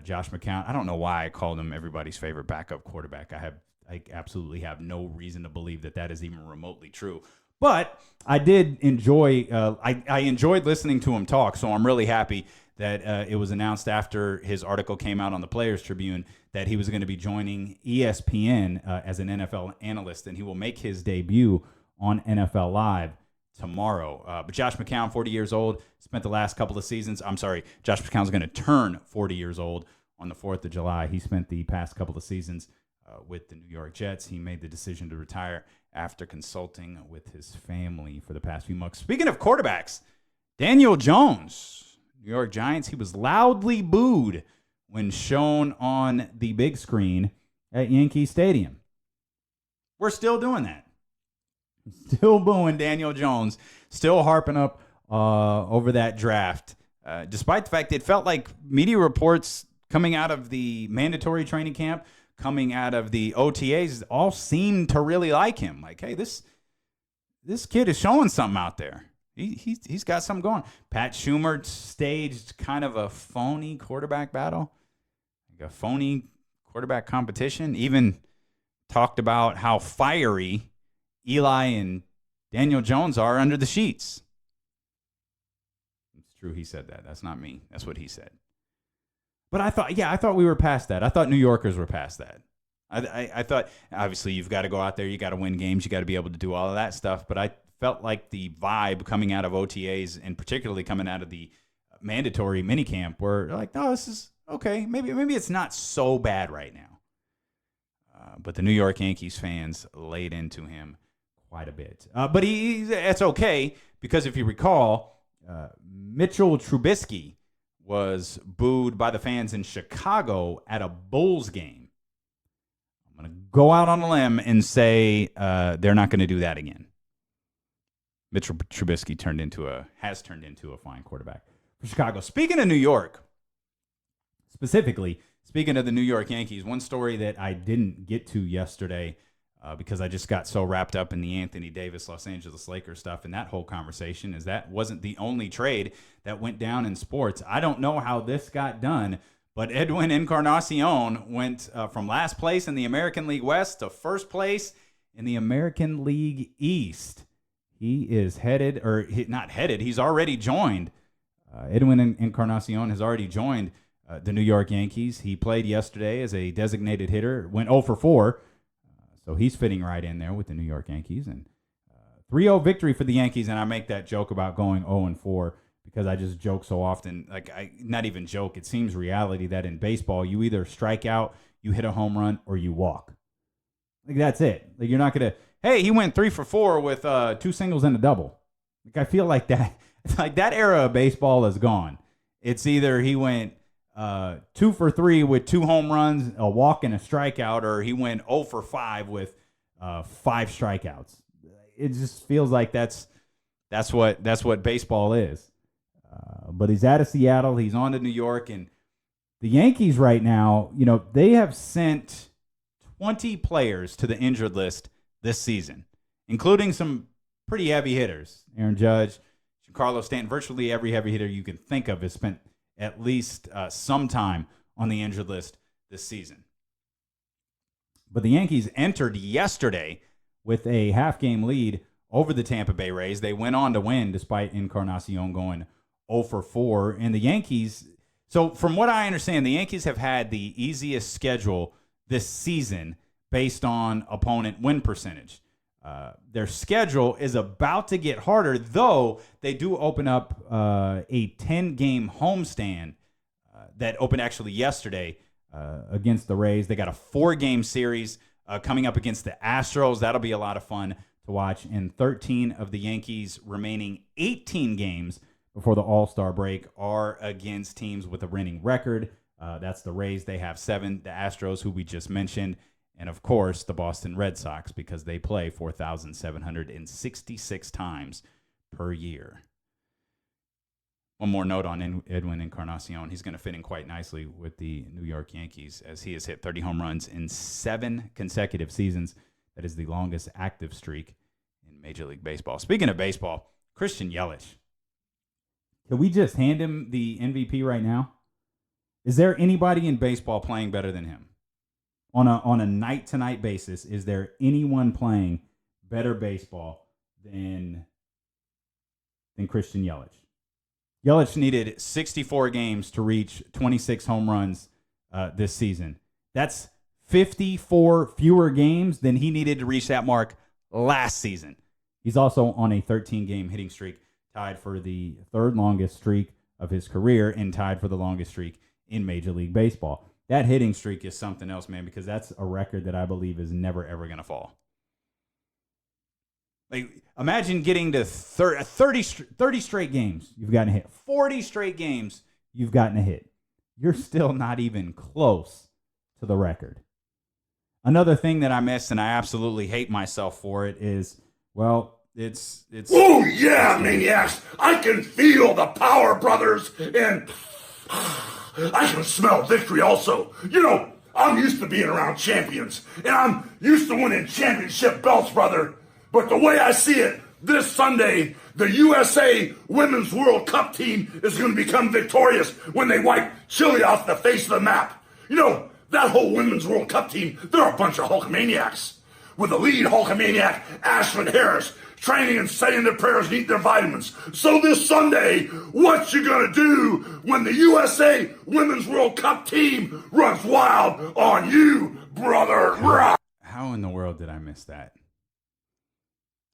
S2: Josh McCown, I don't know why I called him everybody's favorite backup quarterback. I absolutely have no reason to believe that is even remotely true. But I did enjoy, I enjoyed listening to him talk, so I'm really happy that it was announced after his article came out on the Players Tribune that he was going to be joining ESPN as an NFL analyst, and he will make his debut on NFL Live tomorrow. But Josh McCown, 40 years old, spent the last couple of seasons. I'm sorry, Josh McCown's going to turn 40 years old on the 4th of July. He spent the past couple of seasons with the New York Jets. He made the decision to retire after consulting with his family for the past few months. Speaking of quarterbacks, Daniel Jones, New York Giants, he was loudly booed when shown on the big screen at Yankee Stadium. We're still doing that. Still booing Daniel Jones, still harping up over that draft, despite the fact it felt like media reports coming out of the mandatory training camp, coming out of the OTAs, all seemed to really like him. Like, hey, this kid is showing something out there. He's got something going. Pat Schumer staged kind of a phony quarterback battle a phony quarterback competition. Even talked about how fiery Eli and Daniel Jones are under the sheets. It's true he said that. That's not me. That's what he said. But I thought we were past that. I thought New Yorkers were past that. I thought, obviously, you've got to go out there. You got to win games. You got to be able to do all of that stuff. But I felt like the vibe coming out of OTAs and particularly coming out of the mandatory minicamp were like, no, this is okay. Maybe it's not so bad right now. But the New York Yankees fans laid into him quite a bit. But it's okay because if you recall, Mitchell Trubisky was booed by the fans in Chicago at a Bulls game. I'm going to go out on a limb and say they're not going to do that again. Mitchell Trubisky has turned into a fine quarterback for Chicago. Speaking of New York, specifically, speaking of the New York Yankees, one story that I didn't get to yesterday because I just got so wrapped up in the Anthony Davis Los Angeles Lakers stuff and that whole conversation is that wasn't the only trade that went down in sports. I don't know how this got done, but Edwin Encarnacion went from last place in the American League West to first place in the American League East. He is he's already joined. Edwin Encarnacion has already joined the New York Yankees. He played yesterday as a designated hitter, went 0 for 4. So he's fitting right in there with the New York Yankees. And 3-0 victory for the Yankees. And I make that joke about going 0-4 because I just joke so often. Not even joke. It seems reality that in baseball, you either strike out, you hit a home run, or you walk. That's it. You're not going to, hey, he went 3 for 4 with 2 singles and a double. I feel like that. That era of baseball is gone. It's either he went 2 for 3 with 2 home runs, a walk, and a strikeout, or he went 0 for 5 with 5 strikeouts. It just feels like that's what baseball is. But he's out of Seattle. He's on to New York, and the Yankees right now, they have sent 20 players to the injured list this season, including some pretty heavy hitters. Aaron Judge, Carlos Stanton, virtually every heavy hitter you can think of has spent at least some time on the injured list this season. But the Yankees entered yesterday with a half-game lead over the Tampa Bay Rays. They went on to win despite Encarnacion going 0 for 4. And the Yankees, so from what I understand, the Yankees have had the easiest schedule this season based on opponent win percentage. Their schedule is about to get harder, though they do open up a 10-game homestand that opened actually yesterday against the Rays. They got a 4-game series coming up against the Astros. That'll be a lot of fun to watch. And 13 of the Yankees' remaining 18 games before the All-Star break are against teams with a winning record. That's the Rays. They have 7. The Astros, who we just mentioned. And, of course, the Boston Red Sox, because they play 4,766 times per year. One more note on Edwin Encarnacion. He's going to fit in quite nicely with the New York Yankees as he has hit 30 home runs in 7 consecutive seasons. That is the longest active streak in Major League Baseball. Speaking of baseball, Christian Yelich. Can we just hand him the MVP right now? Is there anybody in baseball playing better than him? On a night-to-night basis, is there anyone playing better baseball than Christian Yelich? Yelich needed 64 games to reach 26 home runs this season. That's 54 fewer games than he needed to reach that mark last season. He's also on a 13-game hitting streak, tied for the 3rd longest streak of his career and tied for the longest streak in Major League Baseball. That hitting streak is something else, man, because that's a record that I believe is never, ever going to fall. Imagine getting to 30 straight games you've gotten a hit. 40 straight games you've gotten a hit. You're still not even close to the record. Another thing that I missed, and I absolutely hate myself for it, is, well, it's.
S4: Oh, yeah, maniacs! I can feel the power, brothers, and I can smell victory also. I'm used to being around champions, and I'm used to winning championship belts, brother. But the way I see it, this Sunday, the USA Women's World Cup team is going to become victorious when they wipe Chile off the face of the map. You know, that whole Women's World Cup team, they're a bunch of Hulkamaniacs. With the lead Hulkamaniac, Ashlyn Harris, training and saying their prayers and eating their vitamins. So this Sunday, what you gonna do when the USA Women's World Cup team runs wild on you, brother?
S2: How in the world did I miss that?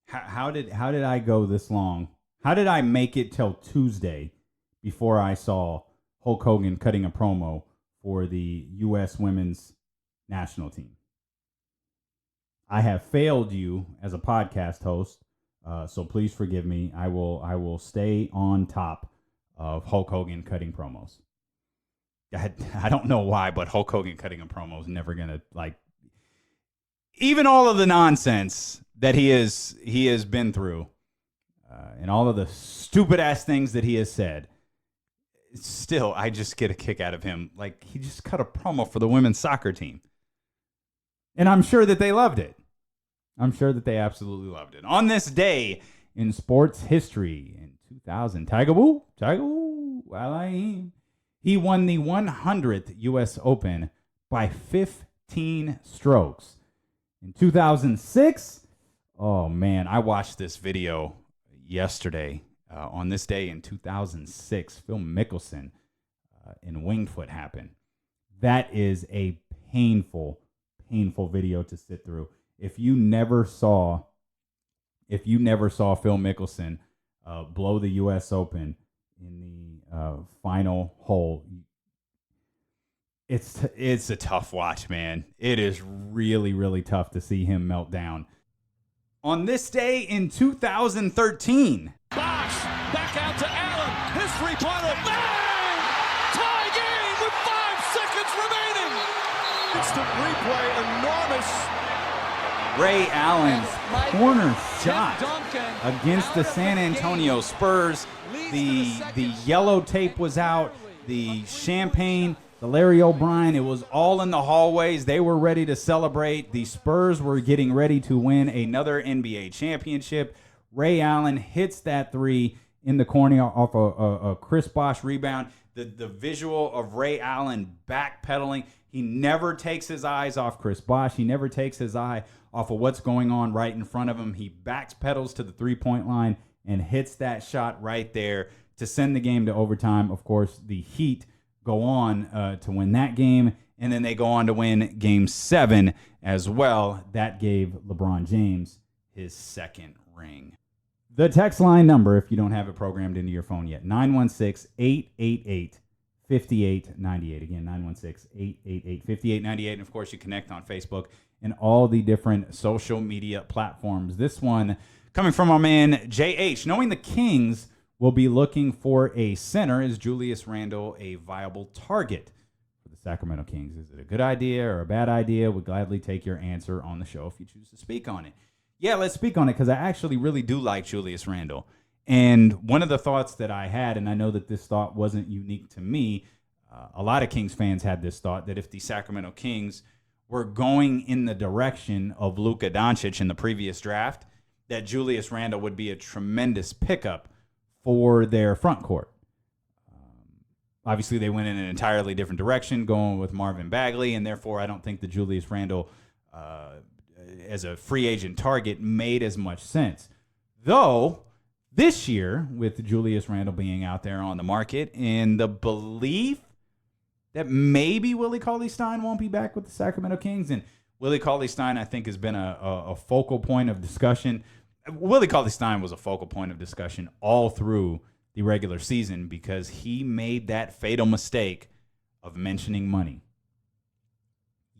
S2: How did I go this long? How did I make it till Tuesday before I saw Hulk Hogan cutting a promo for the U.S. Women's National Team? I have failed you as a podcast host, so please forgive me. I will stay on top of Hulk Hogan cutting promos. I don't know why, but Hulk Hogan cutting a promo is never gonna, like, even all of the nonsense that he has been through, and all of the stupid ass things that he has said. Still, I just get a kick out of him. Like, he just cut a promo for the women's soccer team. And I'm sure that they loved it. I'm sure that they absolutely loved it. On this day in sports history in 2000, Tiger Woo, he won the 100th U.S. Open by 15 strokes. In 2006, oh man, I watched this video yesterday. On this day in 2006, Phil Mickelson in Winged Foot happened. That is a painful video to sit through. If you never saw Phil Mickelson blow the U.S. Open in the final hole, it's a tough watch, man. It is really, really tough to see him melt down. On this day in 2013,
S5: Bosh, back out to Allen. His three-pointer. Bang! Tie game with 5 seconds remaining. Instant replay, enormous.
S2: Ray Allen's corner shot against the San Antonio Spurs. The yellow tape was out. The champagne, the Larry O'Brien, it was all in the hallways. They were ready to celebrate. The Spurs were getting ready to win another NBA championship. Ray Allen hits that three in the corner off a Chris Bosh rebound. The visual of Ray Allen backpedaling. He never takes his eyes off Chris Bosh. He never takes his eye off of what's going on right in front of him. He backpedals to the three-point line and hits that shot right there to send the game to overtime. Of course, the Heat go on to win that game, and then they go on to win Game 7 as well. That gave LeBron James his second ring. The text line number, if you don't have it programmed into your phone yet, 916-888-5898. Again, 916-888-5898. And, of course, you connect on Facebook and all the different social media platforms. This one coming from our man, JH. Knowing the Kings will be looking for a center, is Julius Randle a viable target for the Sacramento Kings? Is it a good idea or a bad idea? We'd gladly take your answer on the show if you choose to speak on it. Yeah, let's speak on it, because I actually really do like Julius Randle. And one of the thoughts that I had, and I know that this thought wasn't unique to me, a lot of Kings fans had this thought, that if the Sacramento Kings were going in the direction of Luka Doncic in the previous draft, that Julius Randle would be a tremendous pickup for their front court. Obviously, they went in an entirely different direction, going with Marvin Bagley, and therefore I don't think that Julius Randle as a free agent target made as much sense. Though, this year, with Julius Randle being out there on the market, and the belief that maybe Willie Cauley-Stein won't be back with the Sacramento Kings, and Willie Cauley-Stein, I think, has been a focal point of discussion. Willie Cauley-Stein was a focal point of discussion all through the regular season, because he made that fatal mistake of mentioning money.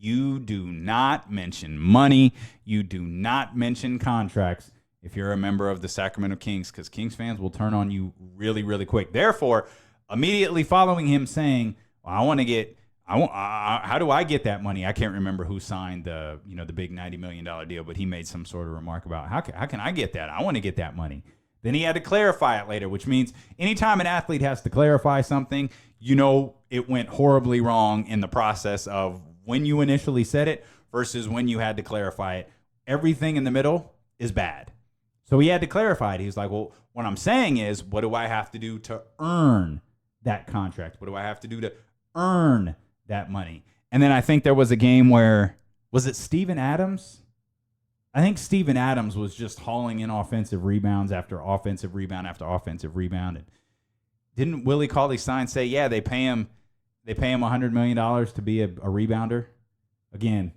S2: You do not mention money. You do not mention contracts if you're a member of the Sacramento Kings, because Kings fans will turn on you really, really quick. Therefore, immediately following him saying, well, how do I get that money? I can't remember who signed the big $90 million deal, but he made some sort of remark about how can I get that? I want to get that money. Then he had to clarify it later, which means anytime an athlete has to clarify something, it went horribly wrong in the process of when you initially said it versus when you had to clarify it. Everything in the middle is bad. So he had to clarify it. He was like, well, what I'm saying is, what do I have to do to earn that contract? What do I have to do to earn that money? And then I think there was a game where, was it Steven Adams? I think Steven Adams was just hauling in offensive rebounds after offensive rebound after offensive rebound. And didn't Willie Cauley-Stein say, yeah, they pay him $100 million to be a rebounder? Again,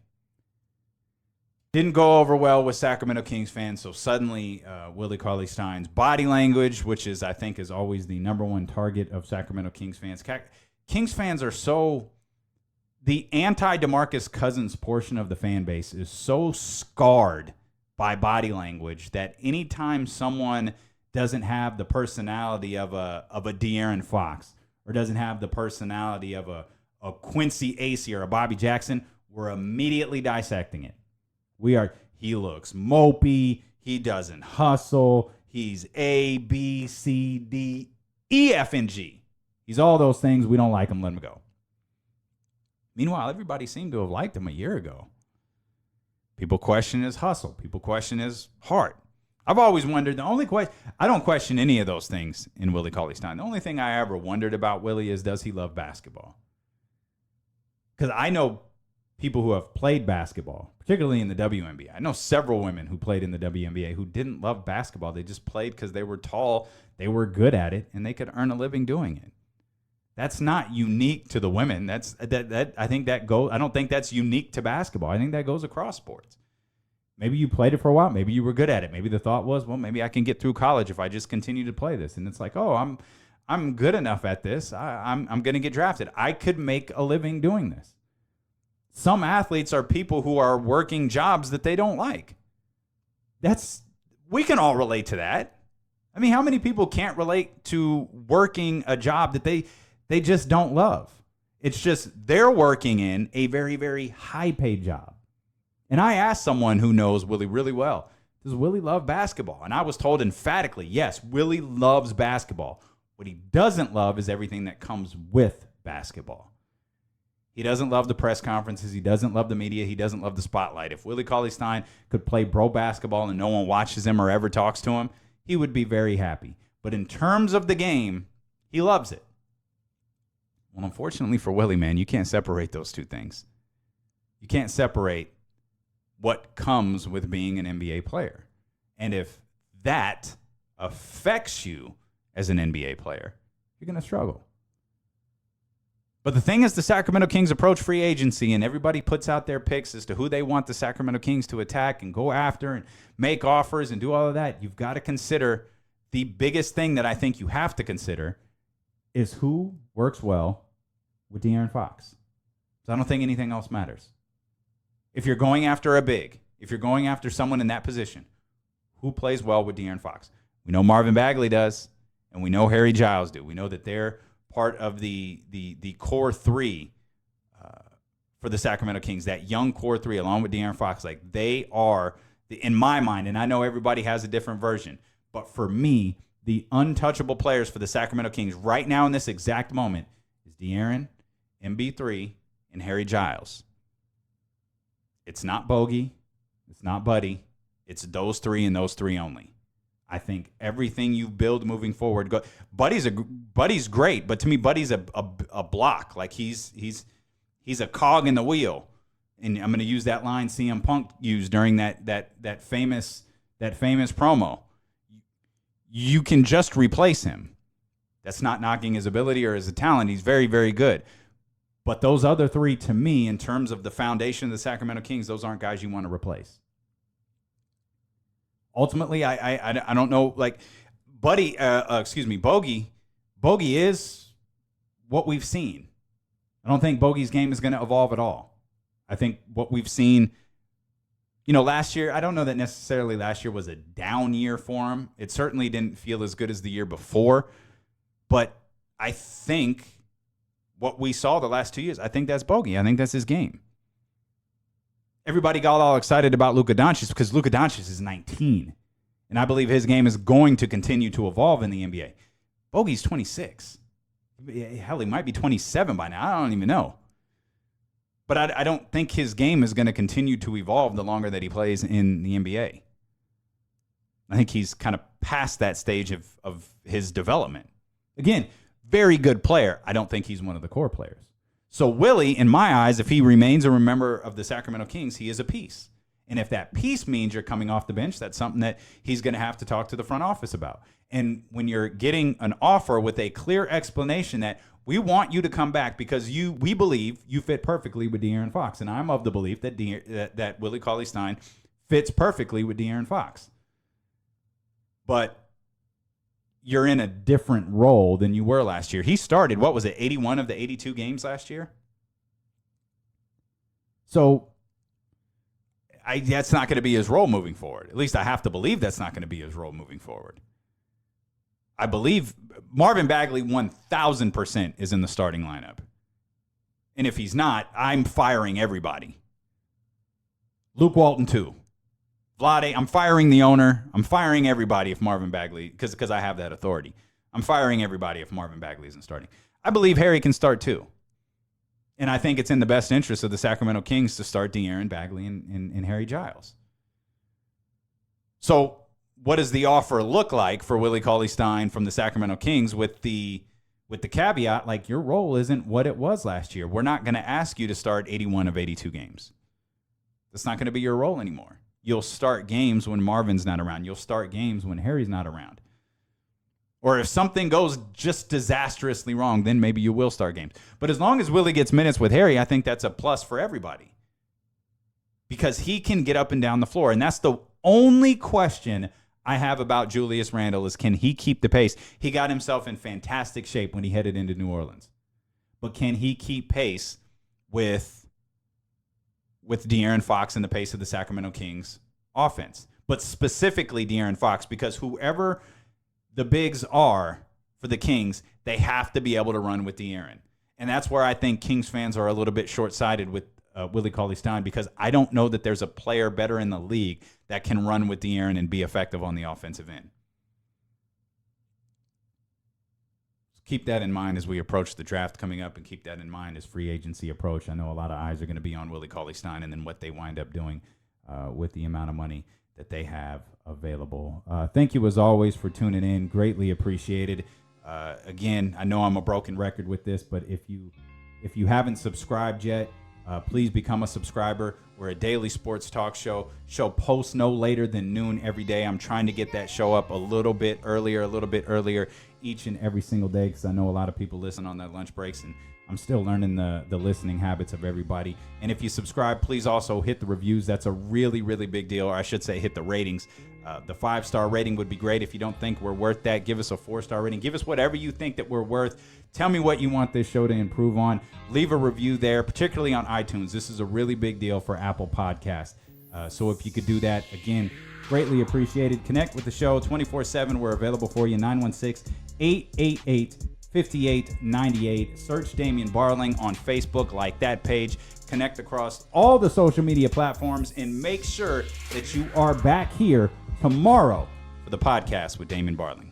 S2: didn't go over well with Sacramento Kings fans, so suddenly Willie Cauley-Stein's body language, which is, I think, is always the number one target of Sacramento Kings fans. Kings fans are so, the anti-DeMarcus Cousins portion of the fan base is so scarred by body language that anytime someone doesn't have the personality of a De'Aaron Fox or doesn't have the personality of a Quincy Acey or a Bobby Jackson, we're immediately dissecting it. He looks mopey. He doesn't hustle. He's A, B, C, D, E, F, and G. He's all those things. We don't like him. Let him go. Meanwhile, everybody seemed to have liked him a year ago. People question his hustle. People question his heart. I've always wondered, I don't question any of those things in Willie Cauley-Stein. The only thing I ever wondered about Willie is, does he love basketball? Because I know people who have played basketball, particularly in the WNBA. I know several women who played in the WNBA who didn't love basketball. They just played because they were tall, they were good at it, and they could earn a living doing it. That's not unique to the women. I don't think that's unique to basketball. I think that goes across sports. Maybe you played it for a while. Maybe you were good at it. Maybe the thought was, well, maybe I can get through college if I just continue to play this. And it's like, oh, I'm good enough at this. I'm going to get drafted. I could make a living doing this. Some athletes are people who are working jobs that they don't like. We can all relate to that. I mean, how many people can't relate to working a job that they just don't love? It's just they're working in a very, very high-paid job. And I asked someone who knows Willie really well, does Willie love basketball? And I was told emphatically, yes, Willie loves basketball. What he doesn't love is everything that comes with basketball. He doesn't love the press conferences. He doesn't love the media. He doesn't love the spotlight. If Willie Cauley-Stein could play pro basketball and no one watches him or ever talks to him, he would be very happy. But in terms of the game, he loves it. Well, unfortunately for Willie, man, you can't separate those two things. You can't separate what comes with being an NBA player. And if that affects you as an NBA player, you're going to struggle. But the thing is, the Sacramento Kings approach free agency and everybody puts out their picks as to who they want the Sacramento Kings to attack and go after and make offers and do all of that. You've got to consider, the biggest thing that I think you have to consider is who works well with De'Aaron Fox. So I don't think anything else matters. If you're going after a big, if you're going after someone in that position, who plays well with De'Aaron Fox? We know Marvin Bagley does, and we know Harry Giles do. We know that they're part of the core three for the Sacramento Kings, that young core three along with De'Aaron Fox. Like, they are, in my mind, and I know everybody has a different version, but for me, the untouchable players for the Sacramento Kings right now in this exact moment is De'Aaron, MB3, and Harry Giles. It's not Bogey. It's not Buddy. It's those three and those three only. I think everything you build moving forward, Buddy's great, but to me, Buddy's a block. Like, he's a cog in the wheel. And I'm going to use that line CM Punk used during that famous promo. You can just replace him. That's not knocking his ability or his talent. He's very, very good. But those other three, to me, in terms of the foundation of the Sacramento Kings, those aren't guys you want to replace. Ultimately, I don't know, like, Bogey is what we've seen. I don't think Bogey's game is going to evolve at all. I think what we've seen, last year, I don't know that necessarily last year was a down year for him. It certainly didn't feel as good as the year before, but I think what we saw the last 2 years, I think that's Bogey. I think that's his game. Everybody got all excited about Luka Doncic because Luka Doncic is 19. And I believe his game is going to continue to evolve in the NBA. Bogey's 26. Hell, he might be 27 by now. I don't even know. But I don't think his game is going to continue to evolve the longer that he plays in the NBA. I think he's kind of past that stage of his development. Again, very good player. I don't think he's one of the core players. So Willie, in my eyes, if he remains a member of the Sacramento Kings, he is a piece. And if that piece means you're coming off the bench, that's something that he's going to have to talk to the front office about. And when you're getting an offer with a clear explanation that we want you to come back because we believe you fit perfectly with De'Aaron Fox. And I'm of the belief that that Willie Cauley-Stein fits perfectly with De'Aaron Fox. But you're in a different role than you were last year. He started, 81 of the 82 games last year? So that's not going to be his role moving forward. At least I have to believe that's not going to be his role moving forward. I believe Marvin Bagley 1,000% is in the starting lineup. And if he's not, I'm firing everybody. Luke Walton too. Vlade, I'm firing the owner. I'm firing everybody if Marvin Bagley, because I have that authority. I'm firing everybody if Marvin Bagley isn't starting. I believe Harry can start too. And I think it's in the best interest of the Sacramento Kings to start De'Aaron Bagley and Harry Giles. So what does the offer look like for Willie Cauley-Stein from the Sacramento Kings with the caveat, like, your role isn't what it was last year. We're not going to ask you to start 81 of 82 games. That's not going to be your role anymore. You'll start games when Marvin's not around. You'll start games when Harry's not around. Or if something goes just disastrously wrong, then maybe you will start games. But as long as Willie gets minutes with Harry, I think that's a plus for everybody. Because he can get up and down the floor. And that's the only question I have about Julius Randle is, can he keep the pace? He got himself in fantastic shape when he headed into New Orleans. But can he keep pace with De'Aaron Fox and the pace of the Sacramento Kings offense? But specifically De'Aaron Fox, because whoever the bigs are for the Kings, they have to be able to run with De'Aaron. And that's where I think Kings fans are a little bit short-sighted with Willie Cauley-Stein, because I don't know that there's a player better in the league that can run with De'Aaron and be effective on the offensive end. Keep that in mind as we approach the draft coming up, and keep that in mind as free agency approach. I know a lot of eyes are going to be on Willie Cauley-Stein and then what they wind up doing with the amount of money that they have available. Thank you as always for tuning in. Greatly appreciated. Again, I know I'm a broken record with this, but if you haven't subscribed yet, please become a subscriber. We're a daily sports talk show. Show posts no later than noon every day. I'm trying to get that show up a little bit earlier each and every single day, because I know a lot of people listen on their lunch breaks, and I'm still learning the listening habits of everybody. And if you subscribe, please also hit the reviews. That's a really, really big deal. Or I should say hit the ratings. The 5-star rating would be great. If you don't think we're worth that, give us a 4-star rating. Give us whatever you think that we're worth. Tell me what you want this show to improve on. Leave a review there, particularly on iTunes. This is a really big deal for Apple Podcasts. So if you could do that, again, greatly appreciated. Connect with the show 24/7. We're available for you, 916-888-5898. Search Damian Barling on Facebook, like that page. Connect across all the social media platforms, and make sure that you are back here tomorrow for the podcast with Damian Barling.